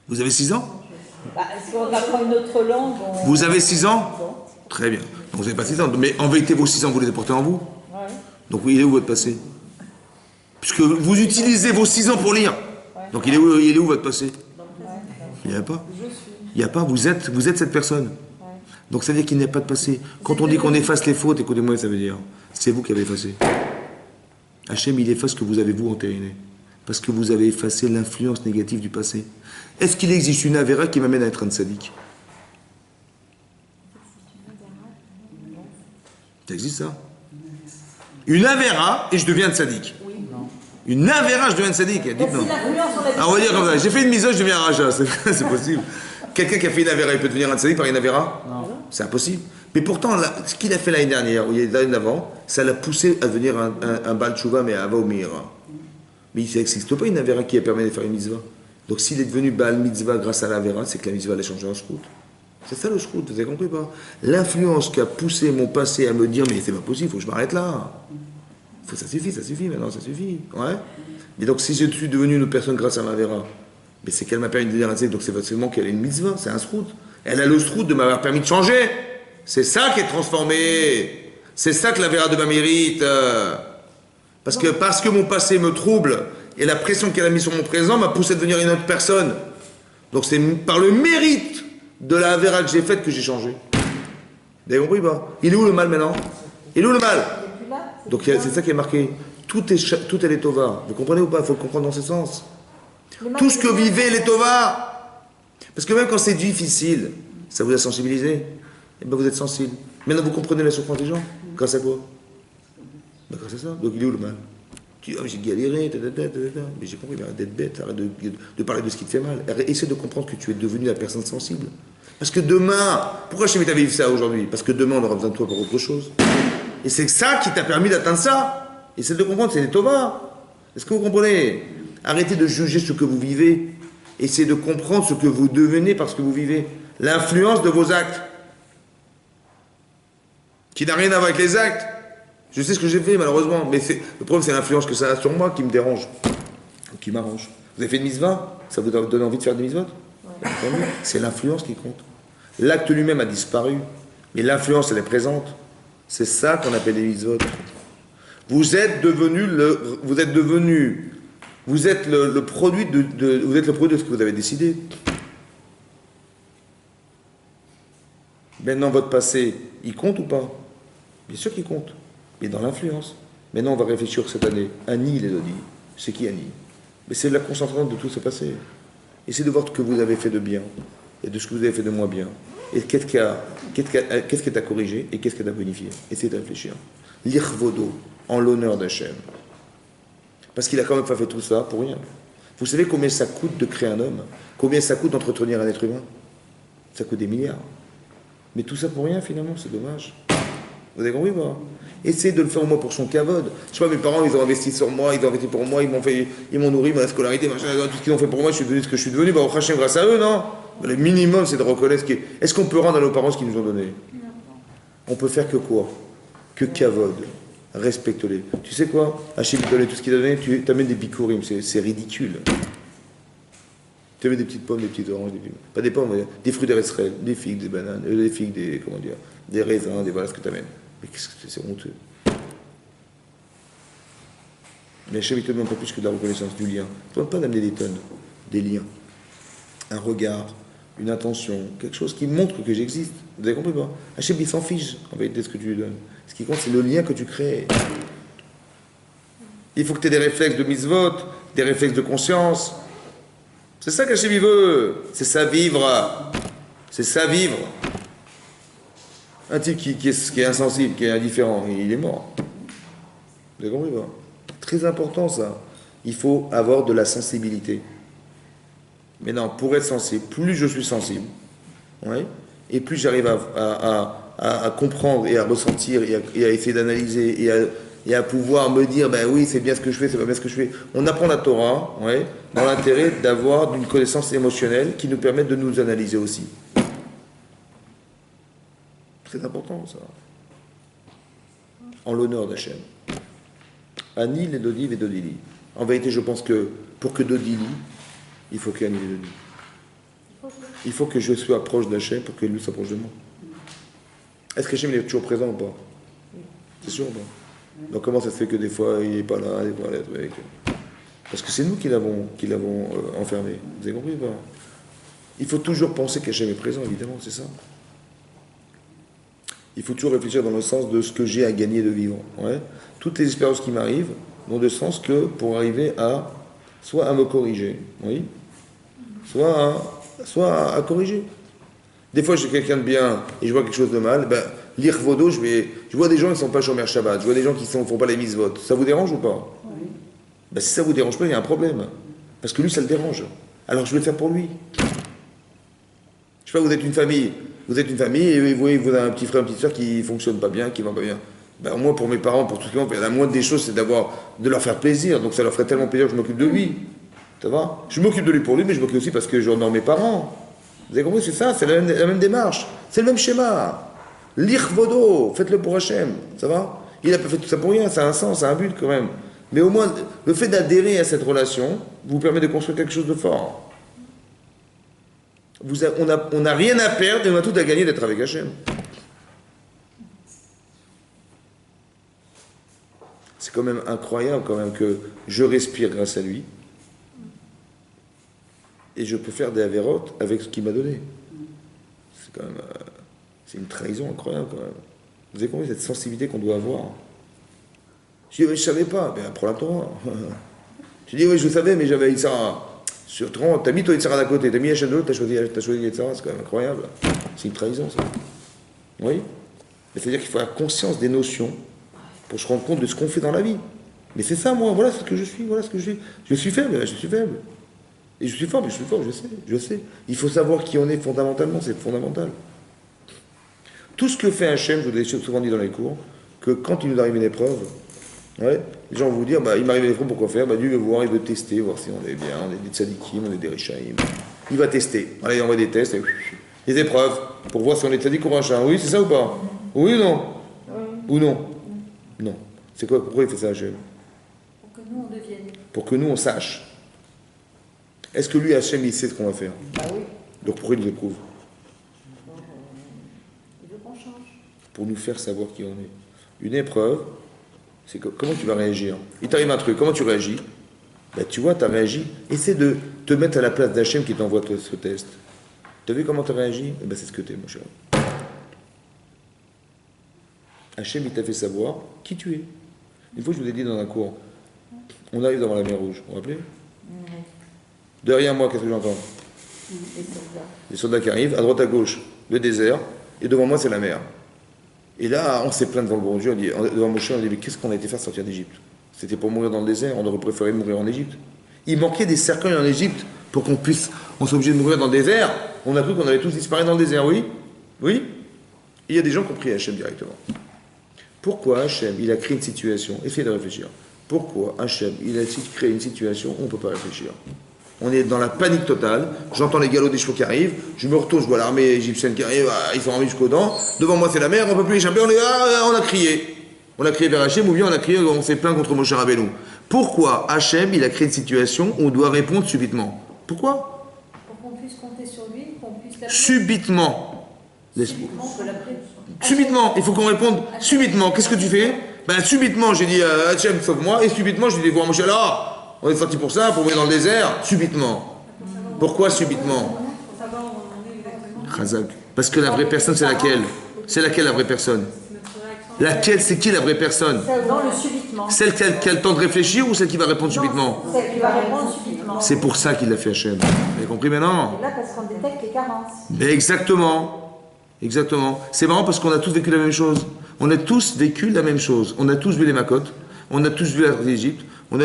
Vous avez 6 ans? Est-ce qu'on apprend une autre langue? Vous avez 6 ans? Très bien. Donc vous n'avez pas 6 ans. Mais en vérité, vos 6 ans, vous les portez en vous? Donc il est où votre passé? Puisque vous utilisez vos 6 ans pour lire. Donc il est où votre passé? Il n'y a pas. Il n'y a pas. Vous êtes cette personne. Donc ça veut dire qu'il n'y a pas de passé. Quand on dit qu'on efface les fautes, écoutez-moi, ça veut dire, c'est vous qui avez effacé. Hachem, il efface ce que vous avez vous entériné. Parce que vous avez effacé l'influence négative du passé. Est-ce qu'il existe une avéra qui m'amène à être un tzaddik? Ça existe ça? Une avéra et je deviens un tzaddik. Une avéra, je deviens un tzaddik. Dites non. Ah, on va dire comme ça, j'ai fait une miso, je deviens un raja. C'est possible. Quelqu'un qui a fait une avéra, il peut devenir un tzaddik par une avéra? Non. C'est impossible. Mais pourtant, là, ce qu'il a fait l'année dernière, ou l'année d'avant, ça l'a poussé à devenir un Baal Tshuva, mais à Vaomir. Mais il n'existe pas une avéra qui a permis de faire une mitzvah. Donc s'il est devenu Baal Mitzvah grâce à l'avéra, c'est que la mitzvah l'a changé en shrout. C'est ça le shrout, vous avez compris pas? L'influence qui a poussé mon passé à me dire, mais c'est pas possible, il faut que je m'arrête là. Ça suffit maintenant, ça suffit. Ouais. Et donc si je suis devenu une personne grâce à ma avéra, mais c'est qu'elle m'a permis de devenir un tzaddik, donc c'est forcément qu'elle a une mitzvah, c'est un shrout. Elle a le shrout de m'avoir permis de changer. C'est ça qui est transformé. C'est ça que l'avéra de ma mérite. Parce que mon passé me trouble et la pression qu'elle a mise sur mon présent m'a poussé à devenir une autre personne. Donc c'est par le mérite de la avéra que j'ai faite que j'ai changé. Vous avez compris pas? Il est où le mal maintenant? Il est où le mal? Donc c'est ça qui est marqué. Tout est les tova. Vous comprenez ou pas? Il faut le comprendre dans ce sens. Tout ce que vivez les tova. Parce que même quand c'est difficile, ça vous a sensibilisé. Et ben vous êtes sensible. Maintenant vous comprenez la souffrance des gens. Grâce à quoi? Ben grâce à ça. Donc il est où le mal? Tu dis, oh, j'ai galéré, mais j'ai compris, arrête d'être bête, arrête de parler de ce qui te fait mal. Essaie de comprendre que tu es devenu la personne sensible. Parce que demain, pourquoi je t'ai mis à vivre ça aujourd'hui? Parce que demain on aura besoin de toi pour autre chose. Et c'est ça qui t'a permis d'atteindre ça. Essaie de comprendre, c'est les Tova. Est-ce que vous comprenez? Arrêtez de juger ce que vous vivez. Essayez de comprendre ce que vous devenez parce que vous vivez. L'influence de vos actes. Qui n'a rien à voir avec les actes. Je sais ce que j'ai fait, malheureusement. Mais le problème, c'est l'influence que ça a sur moi qui me dérange. Qui m'arrange. Vous avez fait une mitzvah? Ça vous donne envie de faire des mitzvot? C'est l'influence qui compte. L'acte lui-même a disparu. Mais l'influence, elle est présente. C'est ça qu'on appelle les mitzvot. Vous êtes le produit de ce que vous avez décidé. Maintenant, votre passé, il compte ou pas? Bien sûr qu'il compte. Il est dans l'influence. Maintenant, on va réfléchir cette année. Annie, les Elodie. C'est qui Annie? Mais c'est la concentrante de tout ce passé. Essayez de voir ce que vous avez fait de bien et de ce que vous avez fait de moins bien. Et qu'est-ce qui t'a corrigé et qu'est-ce qui t'a bonifié? Essayez de réfléchir. L'irvodo, en l'honneur d'Hachem. Parce qu'il a quand même pas fait tout ça pour rien. Vous savez combien ça coûte de créer un homme? Combien ça coûte d'entretenir un être humain? Ça coûte des milliards. Mais tout ça pour rien finalement, c'est dommage. Vous avez compris pas? Essayez de le faire au moins pour son kavod. Je sais pas, mes parents, ils ont investi sur moi, ils ont investi pour moi, ils m'ont nourri, ma scolarité, machin, tout ce qu'ils ont fait pour moi, je suis devenu ce que je suis devenu, bah, au Hachem grâce à eux, non? Le minimum, c'est de reconnaître est-ce qu'on peut rendre à nos parents ce qu'ils nous ont donné? On peut faire que quoi? Que kavod. Respecte-les. Tu sais quoi? Hachem te donne tout ce qu'il a donné, tu amènes des bikurim, c'est ridicule. Tu amènes des petites pommes, des petites oranges, pas des pommes, des fruits d'Eresrel, des figues, des bananes, des figues, des raisins, voilà ce que tu amènes. Mais qu'est-ce que c'est honteux. Mais Hachem, il te demande pas plus que de la reconnaissance, du lien. Il ne te demande pas d'amener des tonnes, des liens. Un regard, une intention, quelque chose qui montre que j'existe. Vous avez compris pas? Hachem, il s'en fiche, en vérité, de ce que tu lui donnes. Ce qui compte, c'est le lien que tu crées. Il faut que tu aies des réflexes de mitzvot, des réflexes de conscience. C'est ça qu'Hachem, il veut. C'est ça vivre. C'est ça vivre. Un type qui est insensible, qui est indifférent, il est mort. Vous avez compris pas? Très important ça. Il faut avoir de la sensibilité. Mais non, pour être sensible, plus je suis sensible, ouais, et plus j'arrive à comprendre et à ressentir et à essayer d'analyser et à pouvoir me dire, ben oui, c'est bien ce que je fais, c'est pas bien ce que je fais. On apprend la Torah, ouais, dans l'intérêt d'avoir une connaissance émotionnelle qui nous permet de nous analyser aussi. Très important ça. En l'honneur d'Hachem. Anil et Dodiv et Dodili. En vérité, je pense que pour que Dodili, il faut qu'Anil et Dodili. Il faut que je sois proche d'Hachem pour que lui soit proche de moi. Est-ce qu'Hachem est toujours présent ou pas? C'est sûr ou pas? Donc comment ça se fait que des fois il n'est pas là, des fois là, parce que c'est nous qui l'avons enfermé. Vous avez compris ou pas? Il faut toujours penser qu'Hachem est présent, évidemment, c'est ça. Il faut toujours réfléchir dans le sens de ce que j'ai à gagner de vivre. Ouais. Toutes les expériences qui m'arrivent n'ont de sens que pour arriver à soit à me corriger, oui, soit à corriger. Des fois, j'ai quelqu'un de bien et je vois quelque chose de mal, ben, lire Vodo, je vois des gens qui ne sont pas chômeurs Shabbat, je vois des gens qui ne font pas les mitzvot. Ça vous dérange ou pas? Oui. Ben, si ça ne vous dérange pas, il y a un problème. Parce que lui, ça le dérange. Alors je vais le faire pour lui. Je sais pas, vous êtes une famille et vous avez un petit frère, une petite soeur qui ne fonctionne pas bien, qui ne va pas bien. Ben, moi, pour mes parents, pour tout ce qui est, la moindre des choses, c'est de leur faire plaisir. Donc ça leur ferait tellement plaisir que je m'occupe de lui. Ça va? Je m'occupe de lui pour lui, mais je m'occupe aussi parce que j'honore mes parents. Vous avez compris? C'est ça, c'est la même démarche. C'est le même schéma. Lire Vodo, faites-le pour Hachem. Ça va? Il n'a pas fait tout ça pour rien, ça a un sens, ça a un but quand même. Mais au moins, le fait d'adhérer à cette relation vous permet de construire quelque chose de fort. On n'a rien à perdre et on a tout à gagner d'être avec Hachem. C'est quand même incroyable quand même que je respire grâce à lui et je peux faire des avérotes avec ce qu'il m'a donné. C'est quand même c'est une trahison incroyable quand même. Vous avez compris cette sensibilité qu'on doit avoir? Je dis, mais je ne savais pas. Ben, apprends la Torah. Je dis, oui, je savais, mais j'avais Yitzhara. T'as mis toi Yitzhara d'à côté, t'as mis Hachem de l'autre, t'as choisi Yitzhara, c'est quand même incroyable. C'est une trahison, ça. Oui? C'est-à-dire qu'il faut avoir conscience des notions pour se rendre compte de ce qu'on fait dans la vie. Mais c'est ça, moi, voilà ce que je suis, voilà ce que je suis. Je suis faible. Et je suis fort, mais je suis fort, je sais. Il faut savoir qui on est fondamentalement, c'est fondamental. Tout ce que fait Hachem, je vous l'ai souvent dit dans les cours, que quand il nous arrive une épreuve, ouais, les gens vont vous dire, bah, il m'arrive une épreuve, pourquoi faire? Bah, Dieu veut voir, il veut tester, voir si on est bien, on est des tzadikim, on est des rishaïm. Il va tester. Allez, il envoie des tests, des épreuves, pour voir si on est tzadik ou rachat. Oui, c'est ça ou pas? Oui ou non? Ou non? Non. C'est quoi? Pourquoi il fait ça, Hachem? Pour que nous, on devienne. Pour que nous, on sache. Est-ce que lui, Hachem, il sait ce qu'on va faire? Bah oui. Donc pourquoi il nous éprouve? Il veut qu'on change. Pour nous faire savoir qui on est. Une épreuve, c'est comment tu vas réagir. Il t'arrive un truc, comment tu réagis? Ben, tu vois, tu as réagi. Essaie de te mettre à la place d'Hachem qui t'envoie ce test. Tu as vu comment tu as réagi? Ben, c'est ce que tu es, mon cher. Hachem, il t'a fait savoir qui tu es. Une fois, je vous ai dit dans un cours, on arrive devant la mer Rouge, vous vous rappelez? Derrière moi, qu'est-ce que j'entends? Les soldats qui arrivent, à droite, à gauche, le désert, et devant moi, c'est la mer. Et là, on s'est plaint devant le bon Dieu, devant Moshe, on dit, mais qu'est-ce qu'on a été faire sortir d'Égypte? C'était pour mourir dans le désert, on aurait préféré mourir en Égypte. Il manquait des cercueils en Égypte pour on soit obligé de mourir dans le désert. On a cru qu'on allait tous disparaître dans le désert, oui? Oui? Et il y a des gens qui ont pris Hachem directement. Pourquoi Hachem, il a créé une situation? Essayez de réfléchir. Pourquoi Hachem, il a créé une situation où on ne peut pas réfléchir? On est dans la panique totale, j'entends les galops des chevaux qui arrivent, je me retourne, je vois l'armée égyptienne qui arrive, ils sont armés jusqu'aux dents, devant moi c'est la mer, on ne peut plus échapper, on a crié. On a crié vers Hachem, ou bien on a crié, on s'est plaint contre Moshe Rabbeinu. Pourquoi Hachem, il a créé une situation où on doit répondre subitement? Pourquoi? Pour qu'on puisse compter sur lui, qu'on puisse l'appeler. Subitement. Subitement, on peut l'appeler. Subitement, il faut qu'on réponde subitement. Qu'est-ce que tu fais? Ben subitement, j'ai dit Hachem, sauve-moi, et subitement, j'ai dit voir Moshe là. On est sorti pour ça, pour venir dans le désert, subitement. Pourquoi subitement? Chazak. Parce que la vraie personne, c'est laquelle? C'est laquelle la vraie personne? Laquelle, c'est qui la vraie personne? Dans le subitement. Celle qui a le temps de réfléchir ou celle qui va répondre subitement? Celle qui va répondre subitement. C'est pour ça qu'il l'a fait Hachem. Vous avez compris maintenant? Et là, parce qu'on détecte les carences. Exactement. Exactement. C'est marrant parce qu'on a tous vécu la même chose. On a tous vécu la même chose. On a tous vu les Makotes. On a tous vu la d'Égypte. On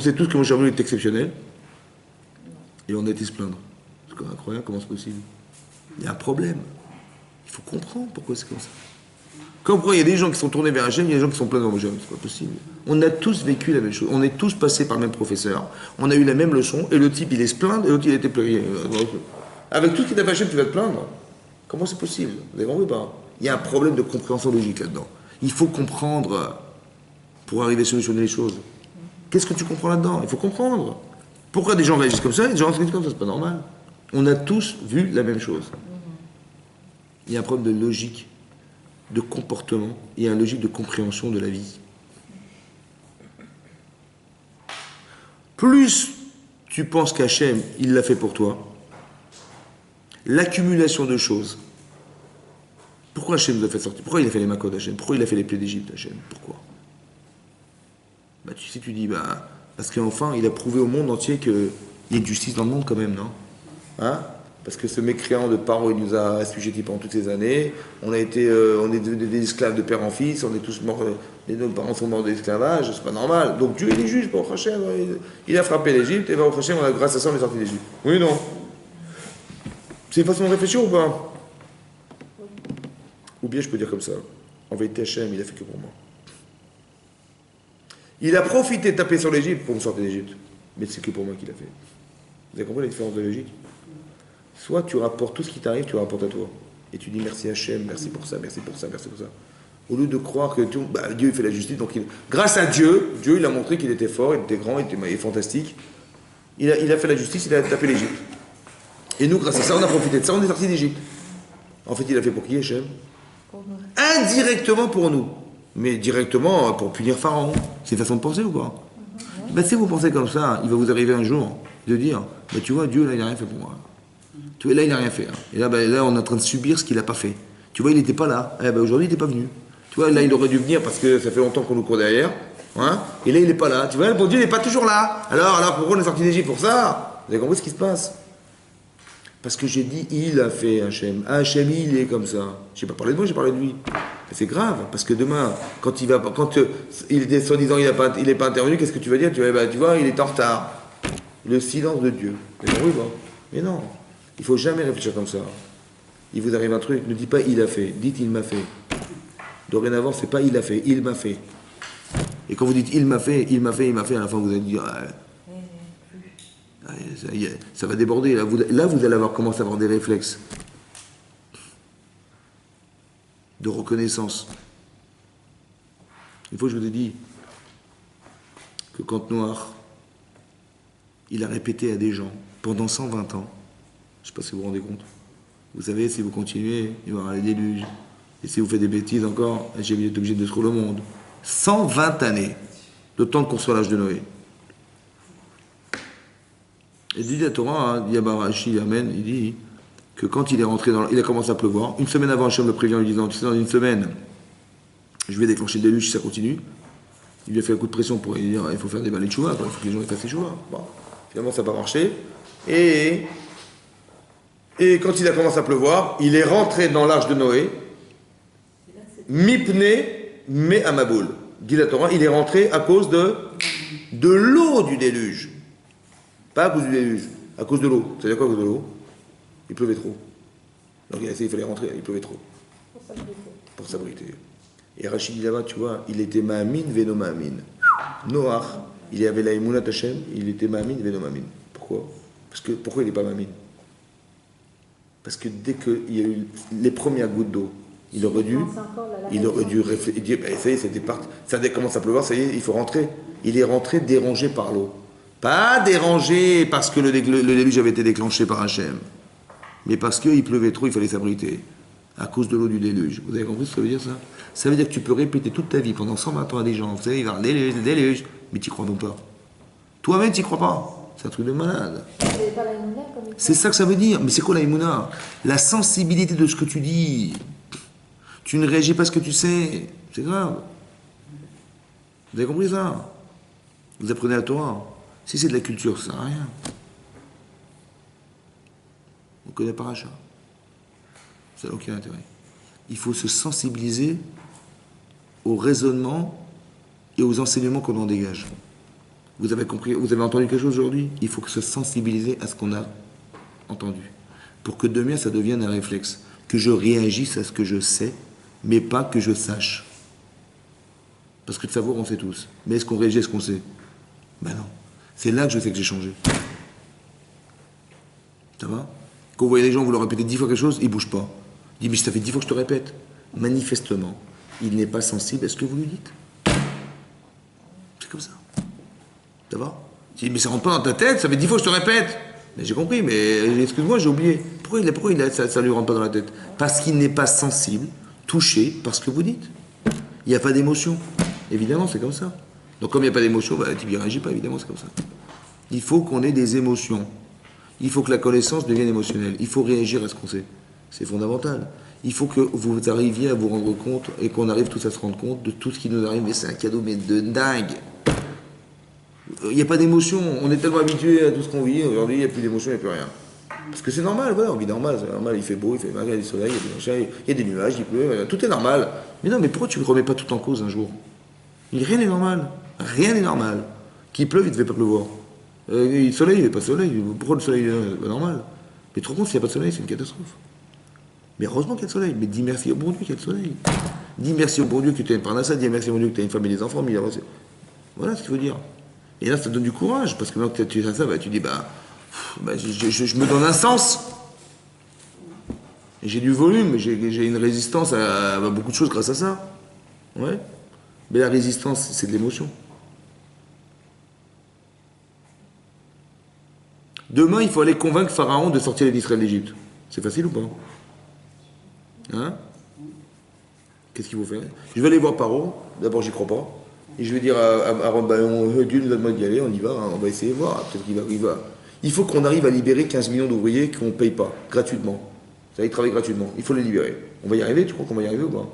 sait tous que Moshe Rabbeinu est exceptionnel. Et on a été se plaindre. C'est quand même incroyable, comment c'est possible? Il y a un problème. Il faut comprendre pourquoi c'est comme ça. Pourquoi il y a des gens qui sont tournés vers Hachem, il y a des gens qui sont pleins de Moshe Rabbeinu. C'est pas possible. On a tous vécu la même chose. On est tous passés par le même professeur. On a eu la même leçon. Et le type, il est se plaindre. Et l'autre, il a été pleuré. Avec tout ce qui t'a fait Hachem, tu vas te plaindre. Comment c'est possible? Vous avez compris ou pas? Il y a un problème de compréhension logique là-dedans. Il faut comprendre pour arriver à solutionner les choses. Qu'est-ce que tu comprends là-dedans? Il faut comprendre. Pourquoi des gens réagissent comme ça et des gens réagissent comme ça? C'est pas normal. On a tous vu la même chose. Il y a un problème de logique, de comportement, il y a une logique de compréhension de la vie. Plus tu penses qu'Hachem, il l'a fait pour toi, l'accumulation de choses. Pourquoi Hachem nous a fait sortir? Pourquoi il a fait les Makot Hachem? Pourquoi il a fait les plaies d'Égypte Hachem? Pourquoi? Tu sais, tu dis, parce qu'enfin, il a prouvé au monde entier qu'il y a de justice dans le monde quand même, non? Hein? Parce que ce mécréant de Paro, il nous a assujettis pendant toutes ces années. On est devenus des esclaves de père en fils, on est tous morts, nos parents sont morts d'esclavage, c'est pas normal. Donc Dieu, il est juste, pour Hachem, il a frappé l'Égypte, et pour Hachem, grâce à ça, on est sorti d'Égypte. Oui, non? C'est une façon de réfléchir ou pas? Ou bien je peux dire comme ça. En vérité, Hachem, il a fait que pour moi. Il a profité de taper sur l'Égypte pour me sortir d'Égypte. Mais c'est que pour moi qu'il a fait. Vous avez compris la différence de logique? Soit tu rapportes tout ce qui t'arrive, tu rapportes à toi. Et tu dis merci Hachem, merci pour ça, merci pour ça, merci pour ça. Au lieu de croire que Dieu il fait la justice, donc grâce à Dieu, il a montré qu'il était fort, il était grand, il était fantastique. Il a fait la justice, il a tapé l'Égypte. Et nous, grâce à ça, on a profité de ça, on est sortis d'Égypte. En fait, il a fait pour qui, Hachem? Indirectement pour nous. Mais directement pour punir Pharaon. C'est une façon de penser ou pas? Si vous pensez comme ça, il va vous arriver un jour de dire, tu vois, Dieu, là, il n'a rien fait pour moi. Tu vois, là, il n'a rien fait. Et là, on est en train de subir ce qu'il n'a pas fait. Tu vois, il n'était pas là. Aujourd'hui, il n'était pas venu. Tu vois, là, il aurait dû venir parce que ça fait longtemps qu'on nous court derrière. Hein, et là, il n'est pas là. Tu vois, le bon Dieu, il n'est pas toujours là. Alors, pourquoi on est sorti d'Égypte? Pour ça? Vous avez compris ce qui se passe? Parce que j'ai dit, il a fait Hachem. Hachem, il est comme ça. Je n'ai pas parlé de moi, j'ai parlé de lui. C'est grave, parce que demain, quand il est soi-disant, il n'est pas intervenu, qu'est-ce que tu vas dire? Tu vois, il est en retard. Le silence de Dieu. Mais oui, bon. Mais non, il ne faut jamais réfléchir comme ça. Il vous arrive un truc, ne dites pas il a fait, dites il m'a fait. Dorénavant, c'est pas il a fait, il m'a fait. Et quand vous dites il m'a fait, il m'a fait, il m'a fait, à la fin vous allez dire ça va déborder. Là, vous allez commencer à avoir des réflexes de reconnaissance. Une fois, je vous ai dit que quand Noir, il a répété à des gens pendant 120 ans, je ne sais pas si vous vous rendez compte, vous savez, si vous continuez, il va y avoir les déluges. Et si vous faites des bêtises encore, j'ai été obligé de détruire le monde. 120 années, le temps de construire l'âge de Noé. Et dit la Torah, dit Abarashi, Amen, il dit que quand il est rentré il a commencé à pleuvoir. Une semaine avant, Hachem le prévient en lui disant, tu sais, dans une semaine, je vais déclencher le déluge si ça continue. Il lui a fait un coup de pression pour lui dire, il faut faire des balais de chouva, il faut que les gens fassent des chouva. Bon, finalement, ça n'a pas marché. Et quand il a commencé à pleuvoir, il est rentré dans l'arche de Noé, Mipne me Amaboul. Dit la Torah, il est rentré à cause de l'eau du déluge. Pas à cause du déluge, à cause de l'eau. C'est-à-dire quoi à cause de l'eau? Il pleuvait trop. Donc il fallait rentrer, il pleuvait trop. Pour s'abriter. Et Rachid dit là-bas, tu vois, il était Ma'amin, Veno Ma'amin. Noach, il avait la Emunat Hashem, il était Ma'amin, Veno Ma'amin. Pourquoi? Pourquoi il n'est pas Ma'amin? Parce que dès qu'il y a eu les premières gouttes d'eau, il aurait dû réfléchir, ça y est, c'était parti. Ça commence à pleuvoir, ça y est, il faut rentrer. Il est rentré dérangé par l'eau. Pas dérangé parce que le déluge avait été déclenché par Hachem, mais parce qu'il pleuvait trop, il fallait s'abriter. à cause de l'eau du déluge. Vous avez compris ce que ça veut dire ça? Ça veut dire que tu peux répéter toute ta vie pendant 120 ans à des gens, vous savez, il va y avoir le déluge, mais tu crois donc pas. Toi-même, tu crois pas. C'est un truc de malade. C'est pas la Mouna comme il C'est ça que ça veut dire. Mais c'est quoi la Emouna? La sensibilité de ce que tu dis. Tu ne réagis pas à ce que tu sais. C'est grave. Vous avez compris ça? Vous apprenez la Torah. Si c'est de la culture, ça ne sert à rien. On connaît Paracha. Ça n'a aucun intérêt. Il faut se sensibiliser au raisonnement et aux enseignements qu'on en dégage. Vous avez compris, vous avez entendu quelque chose aujourd'hui? Il faut se sensibiliser à ce qu'on a entendu. Pour que demain, ça devienne un réflexe. Que je réagisse à ce que je sais, mais pas que je sache. Parce que de savoir, on sait tous. Mais est-ce qu'on réagit à ce qu'on sait? Ben non. C'est là que je sais que j'ai changé. Ça va? Quand vous voyez les gens, vous leur répétez 10 fois quelque chose, ils ne bougent pas. Il dit, mais ça fait 10 fois que je te répète. Manifestement, il n'est pas sensible à ce que vous lui dites. C'est comme ça. Ça va? Il dit, mais ça rentre pas dans ta tête, ça fait 10 fois que je te répète. Mais j'ai compris, mais excuse-moi, j'ai oublié. Pourquoi ça lui rentre pas dans la tête? Parce qu'il n'est pas sensible, touché par ce que vous dites. Il n'y a pas d'émotion. Évidemment, c'est comme ça. Donc comme il n'y a pas d'émotion, bah, tu ne réagis pas, évidemment, c'est comme ça. Il faut qu'on ait des émotions. Il faut que la connaissance devienne émotionnelle. Il faut réagir à ce qu'on sait. C'est fondamental. Il faut que vous arriviez à vous rendre compte et qu'on arrive tous à se rendre compte de tout ce qui nous arrive. Mais c'est un cadeau, mais de dingue. Il n'y a pas d'émotion. On est tellement habitué à tout ce qu'on vit. Aujourd'hui, il n'y a plus d'émotion, il n'y a plus rien. Parce que c'est normal, voilà, on vit normal. C'est normal, il fait beau, il fait mal, il y a du soleil, il y a des machins, il y a des nuages, il pleut, tout est normal. Mais non, mais pourquoi tu ne remets pas tout en cause un jour? Rien n'est normal. Rien n'est normal. Qu'il pleuve, il ne devait pas pleuvoir. Le soleil, il n'y avait pas de soleil. Pourquoi le soleil est pas normal? Mais trop compte, s'il n'y a pas de soleil, c'est une catastrophe. Mais heureusement qu'il y a le soleil. Mais dis merci au bon Dieu qu'il y a le soleil. Dis merci au bon Dieu que tu as une parnassa, dis merci au bon Dieu que tu as une femme et des enfants. Voilà ce qu'il faut dire. Et là, ça te donne du courage. Parce que maintenant que tu as ça, bah, tu dis, je me donne un sens. Et j'ai du volume, j'ai une résistance à beaucoup de choses grâce à ça. Ouais. Mais la résistance, c'est de l'émotion. Demain, il faut aller convaincre Pharaon de sortir les Israël d'Égypte. C'est facile ou pas? Hein? Qu'est-ce qu'il faut faire? Je vais aller voir Pharaon. D'abord, j'y crois pas. Et je vais dire à Aaron, Dieu nous a demandé d'y aller, on y va, hein, on va essayer de voir. Peut-être qu'il va. Il faut qu'on arrive à libérer 15 millions d'ouvriers qu'on ne paye pas, gratuitement. Ça, ils travaillent gratuitement. Il faut les libérer. On va y arriver? Tu crois qu'on va y arriver ou pas?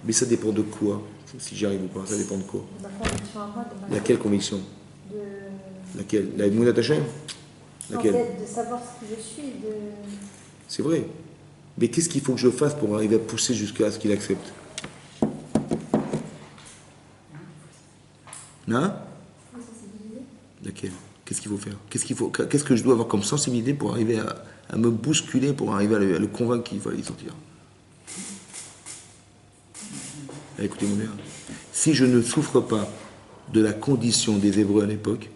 Mais ça dépend de quoi? Si j'y arrive ou pas, ça dépend de quoi? Ma conviction à moi, de Laquelle conviction? de... Laquelle? La Mouna Tachem? En Laquelle? fait, de savoir ce que je suis, de... C'est vrai. Mais qu'est-ce qu'il faut que je fasse pour arriver à pousser jusqu'à ce qu'il accepte? Hein? Laquelle? Qu'est-ce qu'il faut faire? Qu'est-ce que je dois avoir comme sensibilité pour arriver à me bousculer, pour arriver à le convaincre qu'il fallait y sortir? Écoutez-moi bien. Si je ne souffre pas de la condition des Hébreux à l'époque,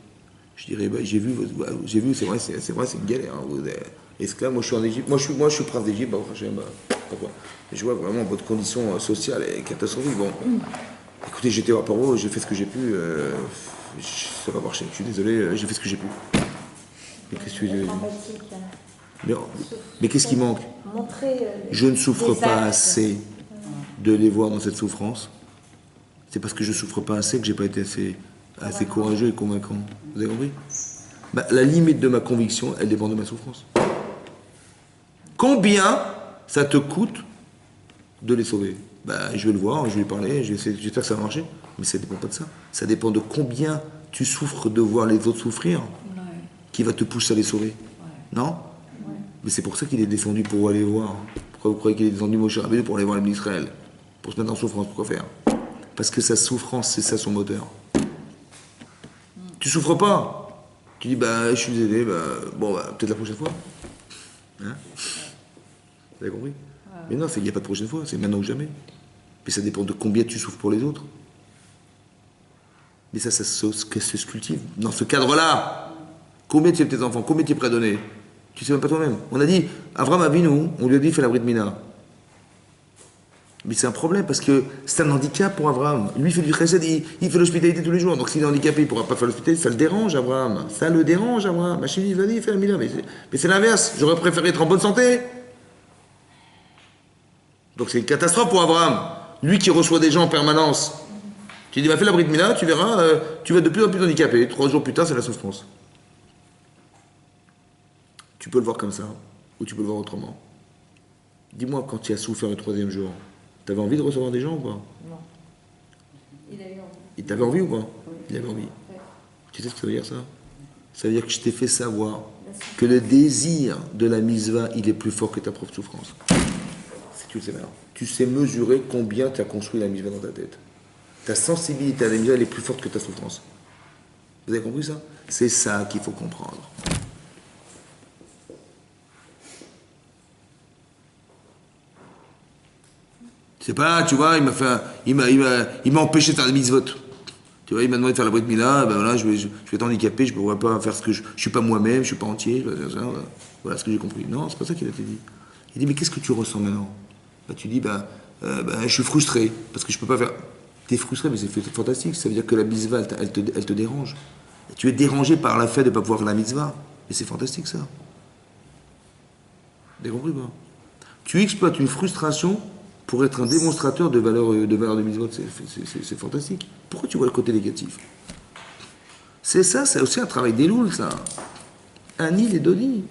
je dirais, j'ai vu, c'est vrai, c'est une galère. Hein, vous êtes esclaves, moi je suis en Égypte, moi je suis prince d'Égypte, pourquoi? Je vois vraiment votre condition sociale est catastrophique. Bon, écoutez, j'étais à Paro, j'ai fait ce que j'ai pu, ça va marcher, je suis désolé, j'ai fait ce que j'ai pu. Mais qu'est-ce que tu veux dire? Mais qu'est-ce qui manque? Je ne souffre pas assez de les voir dans cette souffrance. C'est parce que je ne souffre pas assez que je n'ai pas été assez courageux et convaincant. Vous avez compris? La limite de ma conviction, elle dépend de ma souffrance. Combien ça te coûte de les sauver? Je vais le voir, je vais lui parler, j'espère que ça va marcher. Mais ça ne dépend pas de ça. Ça dépend de combien tu souffres de voir les autres souffrir, qui va te pousser à les sauver. Non? Mais c'est pour ça qu'il est descendu pour aller voir. Pourquoi vous croyez qu'il est descendu Moshe Rabbeinu pour aller voir les Israël? Pour se mettre en souffrance, pourquoi faire? Parce que sa souffrance, c'est ça son moteur. Tu souffres pas. Tu dis, je suis désolé, peut-être la prochaine fois. Hein? Vous avez compris? Mais non, il n'y a pas de prochaine fois, c'est maintenant ou jamais. Mais ça dépend de combien tu souffres pour les autres. Mais ça se cultive. Dans ce cadre-là, combien tu aimes tes enfants? Combien tu es prêt à donner? Tu sais même pas toi-même. On a dit, Avram Avinu, on lui a dit, fais la Brit Mina. Mais c'est un problème parce que c'est un handicap pour Avram. Lui, il fait du chesed, il fait l'hospitalité tous les jours. Donc s'il est handicapé, il ne pourra pas faire l'hospitalité. Ça le dérange, Avram. Ça le dérange, Avram. Ma chérie, vas-y, fais la Mina. Mais c'est l'inverse. J'aurais préféré être en bonne santé. Donc c'est une catastrophe pour Abraham. Lui qui reçoit des gens en permanence. Tu dis, va faire la Brit Mila, tu verras, tu vas être de plus en plus handicapé. 3 jours plus tard, c'est la souffrance. Tu peux le voir comme ça, ou tu peux le voir autrement. Dis-moi, quand tu as souffert le 3e jour, t'avais envie de recevoir des gens ou pas? Non. Il a eu envie. Il t'avait envie ou pas? Oui. Il avait envie. Ouais. Tu sais ce que ça veut dire ça? Ça veut dire que je t'ai fait savoir que le désir de la mitzvah, il est plus fort que ta propre souffrance. Si tu le sais maintenant. Tu sais mesurer combien tu as construit la mitzvah dans ta tête. Ta sensibilité à la mitzvah, elle est plus forte que ta souffrance. Vous avez compris ça? C'est ça qu'il faut comprendre. C'est pas, tu vois, il m'a empêché de faire des mitzvot. Tu vois, il m'a demandé de faire la Brit Mila, ben voilà, je vais être handicapé, je ne pourrais pas faire ce que je suis pas moi-même, je suis pas entier, voilà ce que j'ai compris. Non, c'est pas ça qu'il a été dit. Il dit, mais qu'est-ce que tu ressens maintenant? Bah, tu dis, je suis frustré, parce que je peux pas faire. T'es frustré, mais c'est fantastique, ça veut dire que la mitzvah, elle te dérange. Et tu es dérangé par le fait de ne pas pouvoir faire la mitzvah. Mais c'est fantastique ça. Vous avez compris pas? Tu exploites une frustration pour être un démonstrateur de valeur de mitzvot, c'est fantastique. Pourquoi tu vois le côté négatif? C'est ça, c'est aussi un travail d'éloul, ça. Ani et Doni.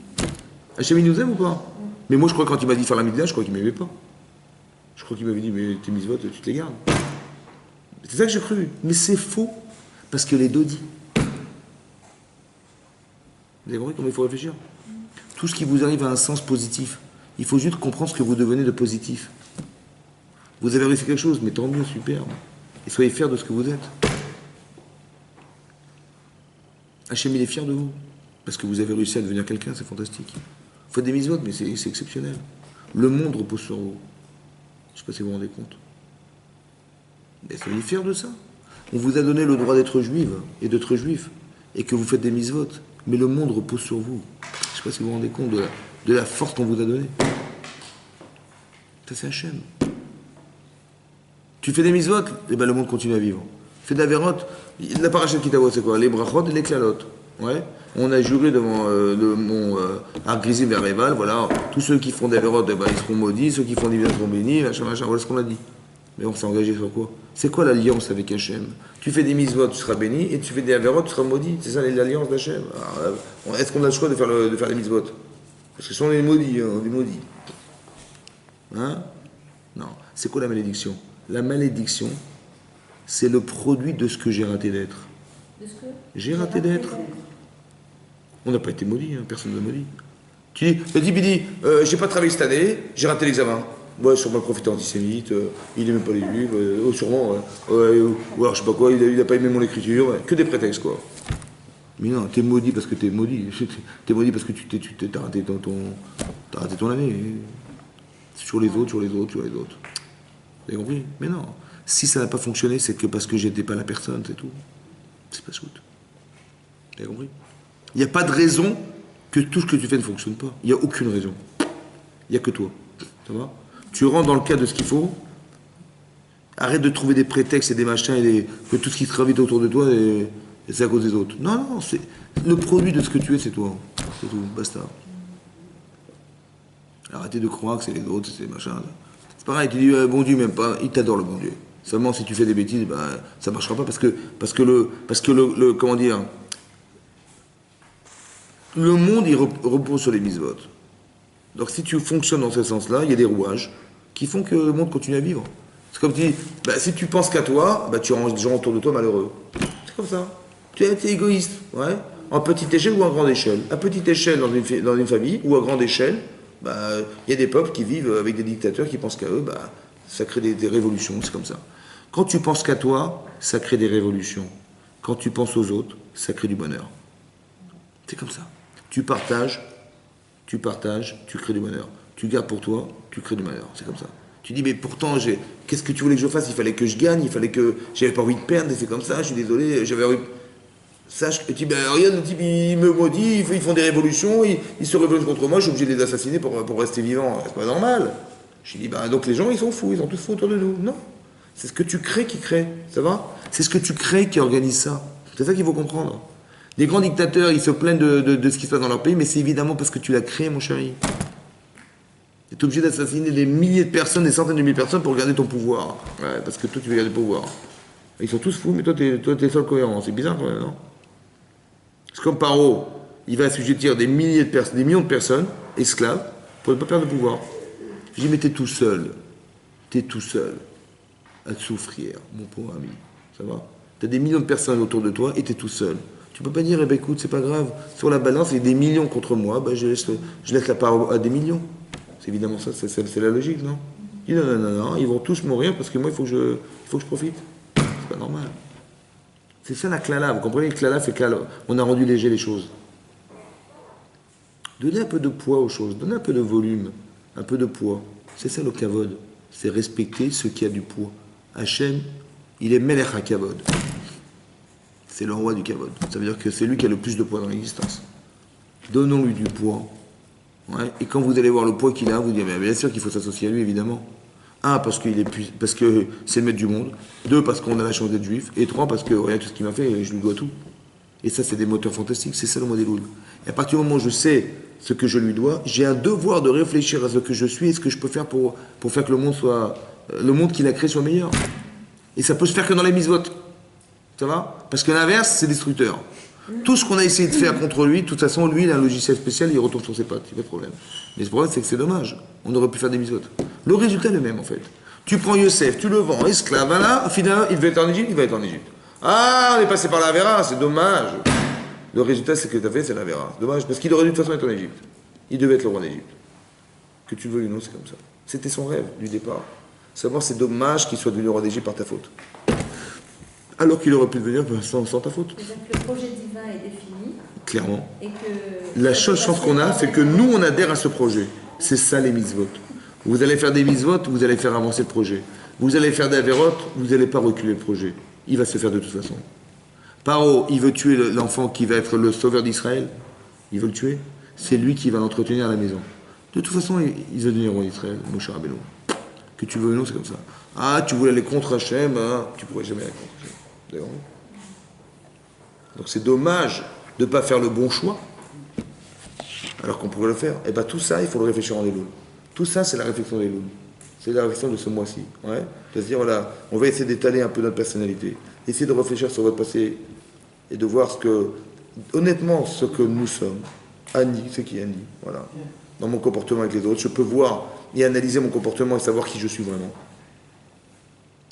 Hachem, il nous aime ou pas? Mais moi, je crois que quand il m'a dit faire la mitzvah, je crois qu'il m'aimait pas. Je crois qu'il m'avait dit, mais tes mitzvot, tu te les gardes. C'est ça que j'ai cru. Mais c'est faux. Parce que les Dodi. Vous avez compris comment il faut réfléchir? Tout ce qui vous arrive a un sens positif. Il faut juste comprendre ce que vous devenez de positif. Vous avez réussi quelque chose, mais tant mieux, superbe. Et soyez fiers de ce que vous êtes. Hachem, il est fier de vous. Parce que vous avez réussi à devenir quelqu'un, c'est fantastique. Vous faites des mitzvot, mais c'est exceptionnel. Le monde repose sur vous. Je ne sais pas si vous vous rendez compte. Mais soyez fiers de ça. On vous a donné le droit d'être juive et d'être juif. Et que vous faites des mitzvot. Mais le monde repose sur vous. Je ne sais pas si vous vous rendez compte de la force qu'on vous a donnée. Ça, c'est Hachem. Tu fais des mitzvot, et ben le monde continue à vivre. Tu fais de la vérote, la paracha de Kitavot, c'est quoi? Les brachot et les klalot. Ouais. On a juré devant mon Argrizim vers Réval, voilà, tous ceux qui font des vérotes, eh ben, ils seront maudits, ceux qui font des seront bénis, machin, voilà ce qu'on a dit. Mais on s'est engagé sur quoi? C'est quoi l'alliance avec Hachem? Tu fais des mitzvot, tu seras béni, et tu fais des vérotes, tu seras maudit. C'est ça l'alliance d'Hachem. Est-ce qu'on a le choix de faire des mitzvot? Parce que si on est maudits, on est maudits. Hein? Non. C'est quoi la malédiction? La malédiction, c'est le produit de ce que j'ai raté d'être. De ce que J'ai raté d'être. On n'a pas été maudit, personne ne maudit. Tu dis, Bidi, j'ai pas travaillé cette année, j'ai raté l'examen. Ouais, sûrement le prophète antisémite, il n'aimait pas les juifs, sûrement, ou alors je sais pas quoi, il n'a pas aimé mon écriture, ouais. Que des prétextes quoi. Mais non, t'es maudit parce que t'es maudit. T'es maudit parce que t'as raté ton année. C'est toujours les autres, toujours les autres, toujours les autres. Vous avez compris? Mais non. Si ça n'a pas fonctionné, c'est que parce que j'étais pas la personne, c'est tout. C'est pas shoot. Vous avez compris? Il n'y a pas de raison que tout ce que tu fais ne fonctionne pas. Il n'y a aucune raison. Il n'y a que toi. Ça va? Tu rentres dans le cadre de ce qu'il faut. Arrête de trouver des prétextes et des machins et que tout ce qui se gravite autour de toi, et c'est à cause des autres. Non, non, c'est le produit de ce que tu es, c'est toi. C'est tout. Basta. Arrêtez de croire que c'est les autres, c'est les machins. C'est pareil, tu dis, bon Dieu, même pas, il t'adore le bon Dieu. Seulement, si tu fais des bêtises, ben, ça ne marchera pas parce que le comment dire, le monde, il repose sur les mitzvot. Donc, si tu fonctionnes dans ce sens-là, il y a des rouages qui font que le monde continue à vivre. C'est comme tu dis, ben, si tu penses qu'à toi, ben, tu rends les gens autour de toi malheureux. C'est comme ça. Tu es égoïste, ouais. En petite échelle ou en grande échelle. À petite échelle dans une famille ou à grande échelle, il y a des peuples qui vivent avec des dictateurs qui pensent qu'à eux, ça crée des révolutions, c'est comme ça. Quand tu penses qu'à toi, ça crée des révolutions. Quand tu penses aux autres, ça crée du bonheur. C'est comme ça. Tu partages, tu crées du bonheur. Tu gardes pour toi, tu crées du malheur. C'est comme ça. Tu dis, mais pourtant, qu'est-ce que tu voulais que je fasse? Il fallait que je gagne, il fallait que... J'avais pas envie de perdre, et c'est comme ça, je suis désolé, j'avais envie... Sache que tu dis, regarde, le type, il me maudit, ils font des révolutions, ils se révoltent contre moi, je suis obligé de les assassiner pour rester vivant. C'est pas normal. Je dis, donc les gens, ils sont fous, ils sont tous fous autour de nous. Non. C'est ce que tu crées qui crée. Ça va? C'est ce que tu crées qui organise ça. C'est ça qu'il faut comprendre. Les grands dictateurs, ils se plaignent de ce qui se passe dans leur pays, mais c'est évidemment parce que tu l'as créé, mon chéri. Tu es obligé d'assassiner des milliers de personnes, des centaines de milliers de personnes pour garder ton pouvoir. Ouais, parce que toi, tu veux garder le pouvoir. Ils sont tous fous, mais toi, t'es seul cohérent. C'est bizarre quand même, non? C'est comme Paro, il va assujettir des milliers de personnes, des millions de personnes, esclaves, pour ne pas perdre le pouvoir. Je dis, mais t'es tout seul à te souffrir, mon pauvre ami. Ça va? T'as des millions de personnes autour de toi et t'es tout seul. Tu peux pas dire, eh ben écoute, c'est pas grave, sur la balance, il y a des millions contre moi, ben je laisse la part à des millions. C'est évidemment ça, c'est la logique, non? Il dit, non, ils vont tous mourir parce que moi, il faut que je profite. C'est pas normal. C'est ça la klala, vous comprenez? Le klala, c'est qu'on a rendu léger les choses. Donnez un peu de poids aux choses, donnez un peu de volume, un peu de poids. C'est ça le kavod, c'est respecter ce qui a du poids. Hachem, il est melech ha-kavod. C'est le roi du kavod. Ça veut dire que c'est lui qui a le plus de poids dans l'existence. Donnons-lui du poids. Ouais. Et quand vous allez voir le poids qu'il a, vous direz, mais bien sûr qu'il faut s'associer à lui, évidemment. Un, parce que c'est le maître du monde. Deux, parce qu'on a la chance d'être juif. Et trois, parce que regarde tout ce qu'il m'a fait, je lui dois tout. Et ça, c'est des moteurs fantastiques. C'est ça le modèle. Et à partir du moment où je sais ce que je lui dois, j'ai un devoir de réfléchir à ce que je suis et ce que je peux faire pour faire que le monde qu'il a créé soit meilleur. Et ça peut se faire que dans les mitzvot. Ça va? Parce que l'inverse, c'est destructeur. Tout ce qu'on a essayé de faire contre lui, de toute façon, lui, il a un logiciel spécial, il retombe sur ses pattes, il n'y a pas de problème. Mais le problème, c'est que c'est dommage. On aurait pu faire des mitzvot. Le résultat est le même, en fait. Tu prends Yosef, tu le vends, esclave, voilà, finalement, il devait être en Égypte, il va être en Égypte. Ah, on est passé par la Vera, c'est dommage. Le résultat, c'est que tu as fait, c'est la Vera. Dommage, parce qu'il aurait dû de toute façon être en Égypte. Il devait être le roi d'Égypte. Que tu le veuilles ou non, c'est comme ça. C'était son rêve du départ. Savoir, c'est dommage qu'il soit devenu roi d'Égypte par ta faute. Alors qu'il aurait pu devenir sans ta faute. Donc le projet divin est défini. Clairement. Et que la seule chance qu'on a, c'est que nous, on adhère à ce projet. C'est ça les mitzvot. Vous allez faire des mitzvot, vous allez faire avancer le projet. Vous allez faire des avérotes, vous n'allez pas reculer le projet. Il va se faire de toute façon. Paro, il veut tuer l'enfant qui va être le sauveur d'Israël. Il veut le tuer. C'est lui qui va l'entretenir à la maison. De toute façon, il veut devenir roi d'Israël, Moshe Rabbeinu. Que tu veux ou non, c'est comme ça. Ah, tu voulais aller contre Hachem, hein, tu ne pourrais jamais aller contre Hachem. D'accord. Donc c'est dommage de ne pas faire le bon choix, alors qu'on pourrait le faire. Et bien tout ça, il faut le réfléchir en Elul. Tout ça, c'est la réflexion d'Elul. C'est la réflexion de ce mois-ci. Ouais. C'est-à-dire, voilà, on va essayer d'étaler un peu notre personnalité. Essayer de réfléchir sur votre passé et de voir honnêtement, ce que nous sommes. Annie, c'est qui Annie, voilà. Dans mon comportement avec les autres, je peux voir et analyser mon comportement et savoir qui je suis vraiment.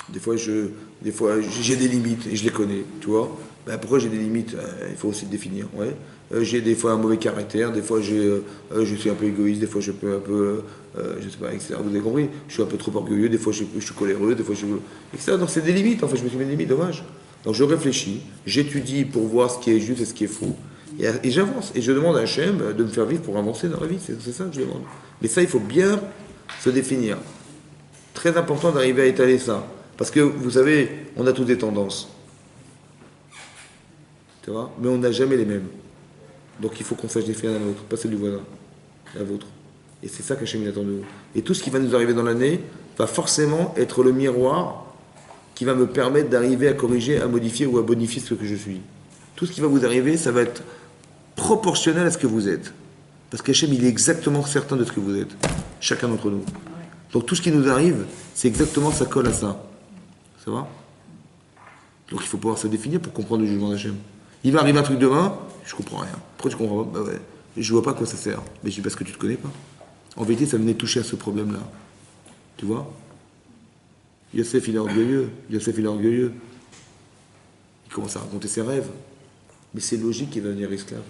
Des fois, j'ai des limites et je les connais, tu vois. Ben, pourquoi j'ai des limites? Il faut aussi le définir, ouais. J'ai des fois un mauvais caractère, des fois je suis un peu égoïste, des fois je peux un peu, je sais pas, etc. Vous avez compris? Je suis un peu trop orgueilleux, des fois je suis coléreux, des fois etc. Donc c'est des limites, en fait, je me suis mis des limites, dommage. Donc je réfléchis, j'étudie pour voir ce qui est juste et ce qui est faux. Et j'avance, et je demande à Hachem de me faire vivre pour avancer dans la vie, c'est ça que je demande. Mais ça, il faut bien se définir. Très important d'arriver à étaler ça. Parce que, vous savez, on a tous des tendances. Tu vois? Mais on n'a jamais les mêmes. Donc il faut qu'on sache définir la nôtre, pas celle du voisin, la vôtre. Et c'est ça qu'Hachem attend de nous. Et tout ce qui va nous arriver dans l'année va forcément être le miroir qui va me permettre d'arriver à corriger, à modifier ou à bonifier ce que je suis. Tout ce qui va vous arriver, ça va être proportionnel à ce que vous êtes. Parce qu'Hachem, il est exactement certain de ce que vous êtes. Chacun d'entre nous. Donc tout ce qui nous arrive, c'est exactement, ça colle à ça. Ça va? Donc il faut pouvoir se définir pour comprendre le jugement d'Hachem. Il va arriver un truc demain, je comprends rien. Pourquoi tu comprends pas? Bah ouais, je vois pas à quoi ça sert. Mais je dis parce que tu te connais pas. En vérité, ça venait toucher à ce problème-là. Tu vois? Yosef, il est orgueilleux. Il commence à raconter ses rêves. Mais c'est logique qu'il va devenir esclave.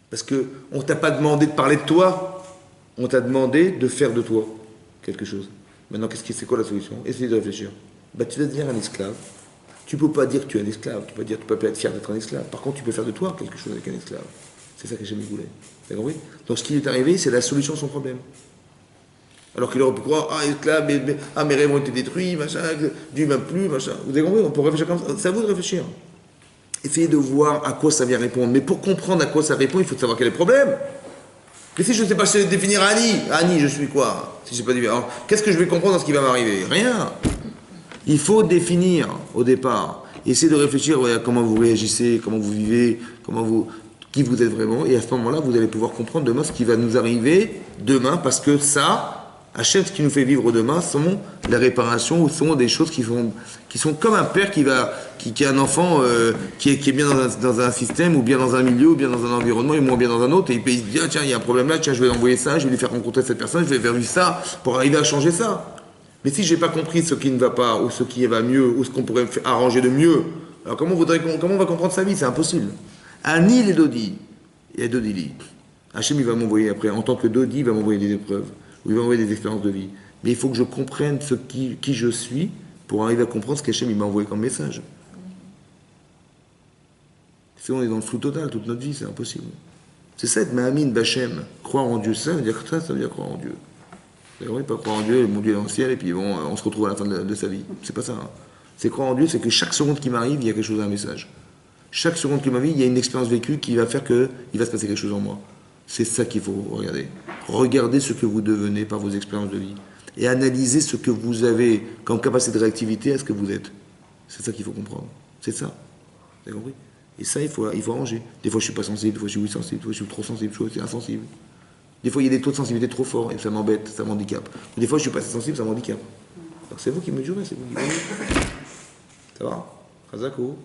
Parce qu'on ne t'a pas demandé de parler de toi, on t'a demandé de faire de toi quelque chose. Maintenant, c'est quoi la solution? Essaye de réfléchir. Bah, tu vas devenir un esclave. Tu ne peux pas dire que tu es un esclave, tu peux pas être fier d'être un esclave. Par contre, tu peux faire de toi quelque chose avec un esclave. C'est ça que jamais voulu. Vous avez compris? Donc ce qui lui est arrivé, c'est la solution à son problème. Alors qu'il aurait pu croire, ah, esclave, mes rêves ont été détruits, machin, Dieu m'aime plus, machin. Vous avez compris? On peut réfléchir comme ça. C'est à vous de réfléchir. Essayez de voir à quoi ça vient répondre. Mais pour comprendre à quoi ça répond, il faut savoir quel est le problème. Mais si je ne sais pas définir Annie, je suis quoi? Si je sais pas définir. Alors, qu'est-ce que je vais comprendre dans ce qui va m'arriver? Rien. Il faut définir au départ. Essayez de réfléchir à comment vous réagissez, comment vous vivez, qui vous êtes vraiment, et à ce moment-là, vous allez pouvoir comprendre demain ce qui va nous arriver demain, parce que ça, Hachem, ce qui nous fait vivre demain, sont la réparation, ou sont des choses qui sont comme un père qui a un enfant qui est bien dans un système, ou bien dans un milieu, ou bien dans un environnement, et moins bien dans un autre, et il se dit, ah, tiens, il y a un problème là, tiens, je vais envoyer ça, je vais lui faire rencontrer cette personne, je vais faire vivre ça, pour arriver à changer ça. Mais si je n'ai pas compris ce qui ne va pas, ou ce qui va mieux, ou ce qu'on pourrait arranger de mieux, alors comment on va comprendre sa vie? C'est impossible. Ani les Dodi, il y a Dodili. Hachem, il va m'envoyer après, en tant que Dodi, il va m'envoyer des épreuves, ou il va m'envoyer des expériences de vie. Mais il faut que je comprenne qui je suis pour arriver à comprendre ce qu'Hachem il m'a envoyé comme message. Si on est dans le flou total toute notre vie, c'est impossible. C'est ça être Mahamin Bachem, croire en Dieu, ça veut dire croire en Dieu. D'ailleurs, pas croire en Dieu, mon Dieu est dans le ciel, et puis bon, on se retrouve à la fin de sa vie. C'est pas ça. Hein. C'est croire en Dieu, c'est que chaque seconde qui m'arrive, il y a quelque chose, un message. Chaque seconde qui m'arrive, il y a une expérience vécue qui va faire qu'il va se passer quelque chose en moi. C'est ça qu'il faut regarder. Regardez ce que vous devenez par vos expériences de vie. Et analysez ce que vous avez comme capacité de réactivité à ce que vous êtes. C'est ça qu'il faut comprendre. C'est ça. Vous avez compris? Et ça, il faut arranger. Des fois, je ne suis pas sensible, des fois, je suis sensible, des fois, je suis trop sensible, des fois, je suis insensible. Des fois, il y a des taux de sensibilité trop forts et ça m'embête, ça m'handicape. Des fois, je suis pas assez sensible, ça m'handicape. Donc, c'est vous qui mesurez, c'est vous qui mesurez. Ça va? Khazako?